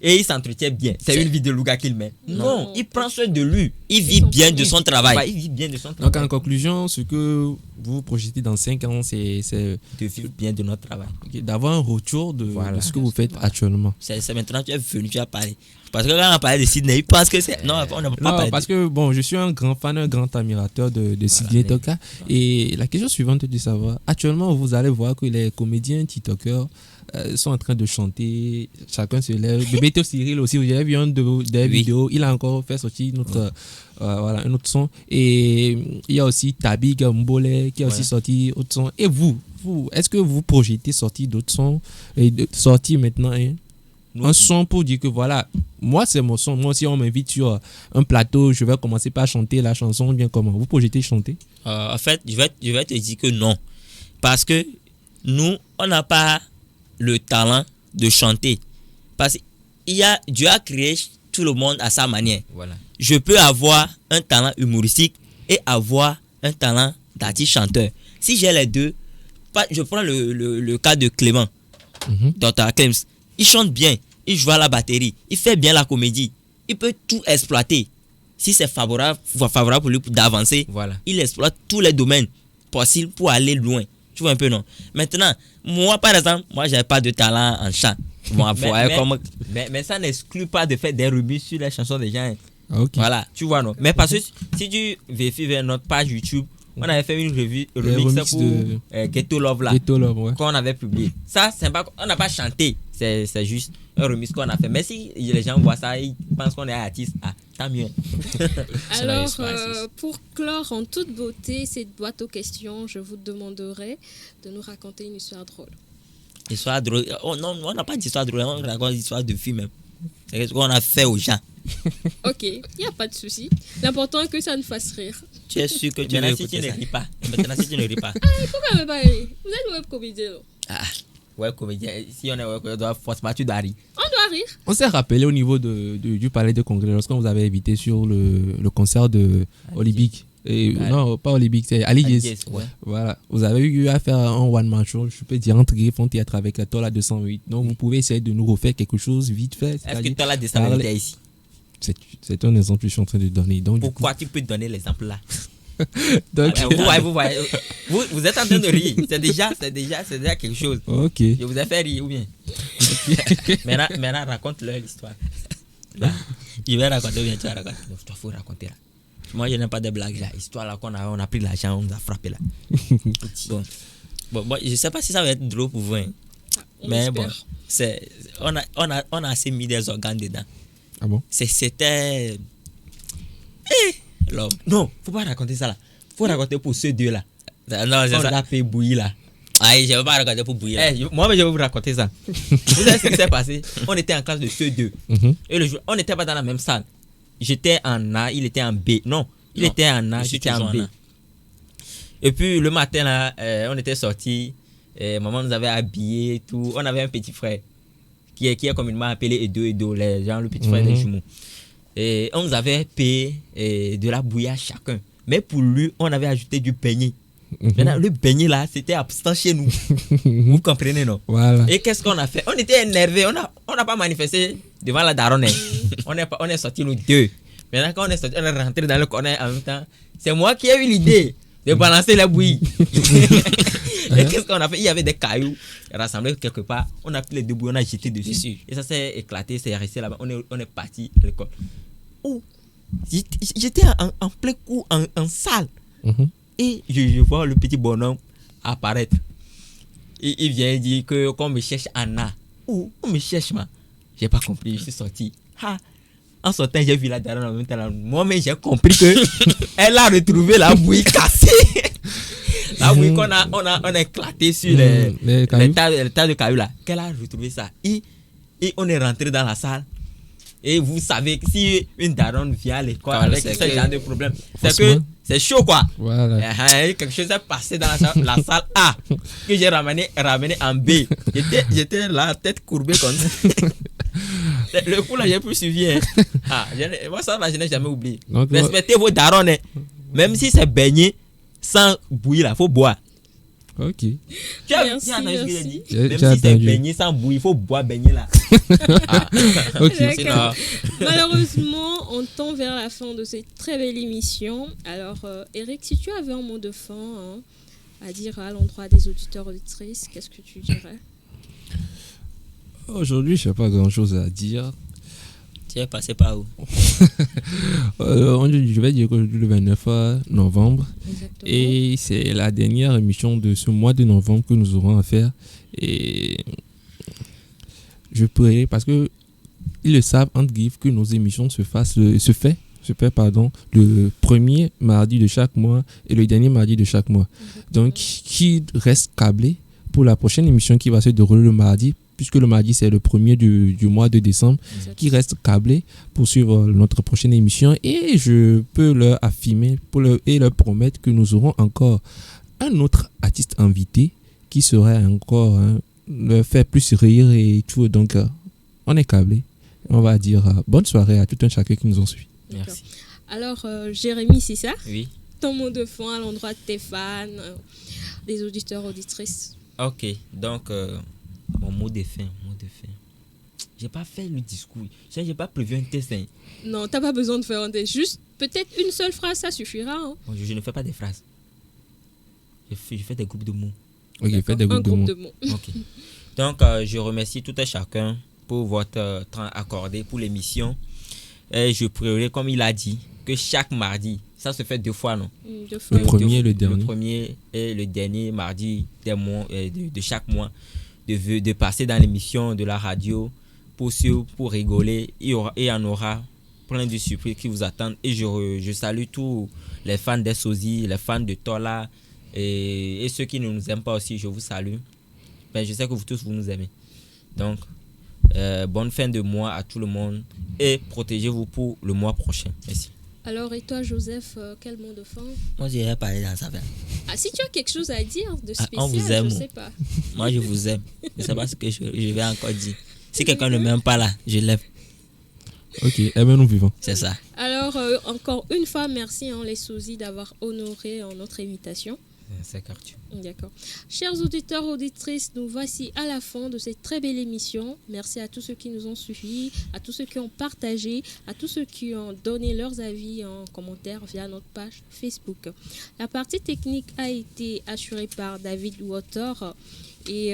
et il s'entretient bien, c'est une vie de Louga qu'il met. Non, il prend soin de lui. Il vit bien de son travail. Donc en conclusion, ce que vous projetez dans 5 ans, c'est de vivre bien de notre travail. D'avoir un retour de ce que vous faites actuellement. C'est maintenant que tu es venu, tu as parlé. Parce que quand on a parlé de Sydney, il pense que c'est... Non, on n'a pas parlé. Parce que bon, je suis un grand fan, un grand admirateur de Sydney Toka. Et la question suivante est de savoir, actuellement, vous allez voir que les comédiens TikTokers sont en train de chanter, chacun se lève. Bebeto Cyril aussi, j'avais vu des vidéos, il a encore fait sortir un autre son. Et il y a aussi Tabi Gambole qui a aussi sorti autre son. Et vous, est-ce que vous projetez sortir d'autres sons et sortir maintenant un son pour dire que voilà, moi c'est mon son, moi si on m'invite sur un plateau, je vais commencer par chanter la chanson, bien comment vous projetez chanter? En fait, je vais te dire que non. Parce que nous, on n'a pas le talent de chanter. Parce que Dieu a créé tout le monde à sa manière. Voilà. Je peux avoir un talent humoristique et avoir un talent d'artiste chanteur. Si j'ai les deux, je prends le cas de Clément, Dr. Clems. Il chante bien, il joue à la batterie, il fait bien la comédie. Il peut tout exploiter. Si c'est favorable pour lui d'avancer, voilà. Il exploite tous les domaines possibles pour aller loin. Tu vois un peu, non? Maintenant, moi, par exemple, moi, j'avais pas de talent en chant. Mais ça n'exclut pas de faire des remixes sur les chansons des gens. Okay. Voilà, tu vois, non? Mais parce que si tu vérifies vers notre page YouTube, on avait fait une remix pour Ghetto Love là. Ghetto Love, ouais. Qu'on avait publié. Ça, on n'a pas chanté. C'est juste un remix qu'on a fait. Mais si les gens voient ça, ils pensent qu'on est artiste. Ah, tant mieux. Alors, pour clore en toute beauté cette boîte aux questions, je vous demanderai de nous raconter une histoire drôle. Histoire drôle? Oh non, on n'a pas d'histoire drôle. On raconte l'histoire de film même. C'est ce qu'on a fait aux gens. Ok, il n'y a pas de souci. L'important est que ça nous fasse rire. Tu es sûr que tu ne ris pas? Maintenant, si tu ne ris pas. Il faut quand même pas rire. Vous êtes web comédien. Web comédien. Si on est web comédien, forcément, tu dois rire. On doit rire. On s'est rappelé au niveau du palais de congrès lorsqu'on vous avait invité sur le concert de Olibic. Non, pas Olibic, c'est Ali Diez. Ouais. Voilà. Vous avez eu à faire un one-man show, je peux dire, entre Griffon Théâtre avec la Tola 208. Donc, vous pouvez essayer de nous refaire quelque chose vite fait. Est-ce que Tola 208 était ici? C'est un exemple que je suis en train de donner. Donc, pourquoi tu peux donner l'exemple là? Donc, vous voyez, vous êtes en train de rire. C'est déjà quelque chose. Ok. Je vous ai fait rire ou bien? Maintenant, raconte-leur l'histoire. Il va raconter ou bien tu vas raconter? Il faut raconter là. Moi, je n'aime pas de blagues. La histoire là on a pris l'argent, on nous a frappé là. Bon, je ne sais pas si ça va être drôle pour vous. Mais bon, on a assez mis des organes dedans. Ah bon? C'était... l'homme. Non, faut pas raconter ça là. Faut raconter pour ceux deux là. Non, c'est on ça. l'a fait bouillir là. Aïe, je ne vais pas raconter pour bouillir. Moi, je vais vous raconter ça. Vous savez ce qui s'est passé? On était en classe de ceux deux. Et le jour, on n'était pas dans la même salle. J'étais en A, il était en B. Non, il était en A, j'étais en B. Et puis le matin là, on était sortis. Maman nous avait habillés et tout. On avait un petit frère qui est communément appelé Edo, les gens, le petit frère des jumeaux. Et on nous avait payé de la bouillie à chacun. Mais pour lui, on avait ajouté du beignet. Maintenant, le beignet là, c'était absent chez nous. Vous comprenez, non? Voilà. Et qu'est-ce qu'on a fait? On était énervés. On n'a pas manifesté devant la daronne. On est sortis nous deux. Maintenant, quand on est sortis, on est rentré dans le corner en même temps. C'est moi qui ai eu l'idée de balancer la bouillie. Et qu'est-ce qu'on a fait? Il y avait des cailloux rassemblés quelque part. On a pris les deux bouilles, on a jeté dessus. Et ça s'est éclaté, c'est resté là-bas. On est parti à l'école. Oh, j'étais en plein coup en salle. Et je vois le petit bonhomme apparaître. Et il vient dire qu'on me cherche Anna. Où on me cherche, moi? J'ai pas compris, je suis sorti. En sortant, j'ai vu la daronne en même temps. Moi-même, j'ai compris que elle a retrouvé la bouillie cassée. La bouillie qu'on a éclaté sur les tas de cailloux là. Qu'elle a retrouvé ça. Et on est rentré dans la salle. Et vous savez que si une daronne vient à l'école avec ce genre de problème, c'est que c'est chaud quoi. Voilà. Quelque chose est passé dans la salle A que j'ai ramené en B. J'étais la tête courbée comme ça. Le coup là, j'ai plus suivi. Moi ça là, je n'ai jamais oublié. Donc, respectez vos darons. Même si c'est baigné sans bouillir là, faut boire. Ok. Tu as entendu ce que j'ai dit? Même si c'est baigné sans bouillir, il faut boire baigné là. Ok. Malheureusement, on tend vers la fin de cette très belle émission. Alors, Eric, si tu avais un mot de fin à dire à l'endroit des auditeurs auditrices, qu'est-ce que tu dirais? Aujourd'hui, je n'ai pas grand-chose à dire. Tu es passé par où? Je vais dire qu'aujourd'hui, le 29 novembre. Exactement. Et c'est la dernière émission de ce mois de novembre que nous aurons à faire. Et je prierai parce que ils le savent, entre guillemets, que nos émissions se fait le premier mardi de chaque mois et le dernier mardi de chaque mois. Donc, qui reste câblé pour la prochaine émission qui va se dérouler le mardi, puisque le mardi c'est le premier du mois de décembre, qui reste câblé pour suivre notre prochaine émission. Et je peux leur affirmer et leur promettre que nous aurons encore un autre artiste invité qui serait encore leur faire plus rire et tout. Donc, on est câblé. On va dire bonne soirée à tout un chacun qui nous ont suivis. Merci. Alors, Jérémy, c'est ça? Oui. Ton mot de fin à l'endroit de tes fans, des auditeurs, auditrices. Ok, donc, mon mot de fin. J'ai pas fait le discours. J'ai pas prévu un test. Non, t'as pas besoin de faire un test. Juste, peut-être une seule phrase, ça suffira. Hein. Bon, je ne fais pas des phrases. Je fais des groupes de mots. Ok, fais des groupes de mots. Ok. Donc, je remercie tout un chacun pour votre temps accordé pour l'émission. Et je prierai, comme il a dit, que chaque mardi, ça se fait 2 fois, non? 2 fois. Le premier et le dernier. Le premier et le dernier mardi des mois, de chaque mois, de passer dans l'émission de la radio pour rigoler. Il y en aura plein de surprises qui vous attendent. Et je salue tous les fans des Sosie, les fans de Tola et ceux qui ne nous aiment pas aussi, je vous salue. Mais je sais que vous tous, vous nous aimez. Donc, bonne fin de mois à tout le monde et protégez-vous pour le mois prochain. Merci. Alors, et toi, Joseph, quel mot de fin? Moi, j'irai parler dans ça. Ah, si tu as quelque chose à dire de spécial, on vous aime. je sais pas. Moi, je vous aime. Je ne sais pas ce que je vais encore dire. Si quelqu'un ne m'aime pas là, je lève. Ok, eh bien nous vivons. C'est ça. Alors, encore une fois, merci les Sosie d'avoir honoré notre invitation. C'est Cartu. D'accord. Chers auditeurs, auditrices, nous voici à la fin de cette très belle émission. Merci à tous ceux qui nous ont suivis, à tous ceux qui ont partagé, à tous ceux qui ont donné leurs avis en commentaire via notre page Facebook. La partie technique a été assurée par David Water et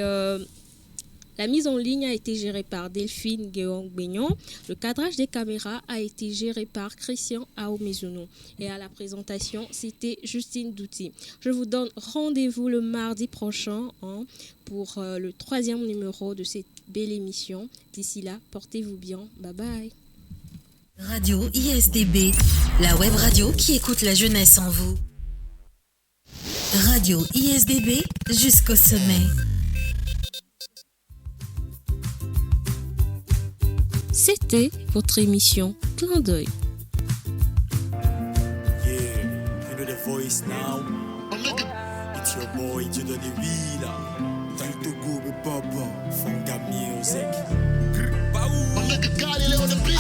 la mise en ligne a été gérée par Delphine Guéong-Beignon. Le cadrage des caméras a été géré par Christian Aomezuno. Et à la présentation, c'était Justine Douty. Je vous donne rendez-vous le mardi prochain pour le 3e numéro de cette belle émission. D'ici là, portez-vous bien. Bye bye. Radio ISDB, la web radio qui écoute la jeunesse en vous. Radio ISDB jusqu'au sommet. C'était votre émission Clin d'œil. Yeah, you know the voice now. It's your boy, Dieu de Villa. Time to go, me papa. Funga music. My nigga got it on the beat.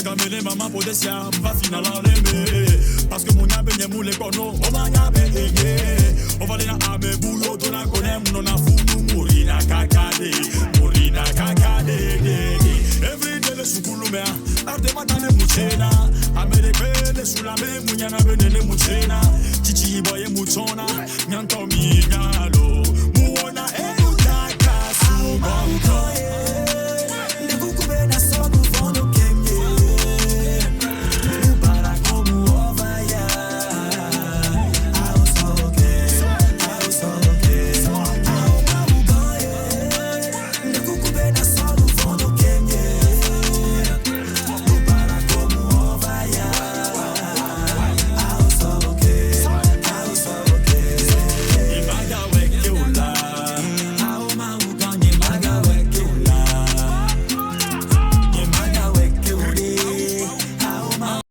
Gamele mama podesia mba final en reme parce que mon abe ne moule kono o manya benye o vale na abe bulo to na konem no na funu morina kakade every day le sukulu mea arte matane muchena amerike le sulame munyana benene muchena chichi boye muchona nyanto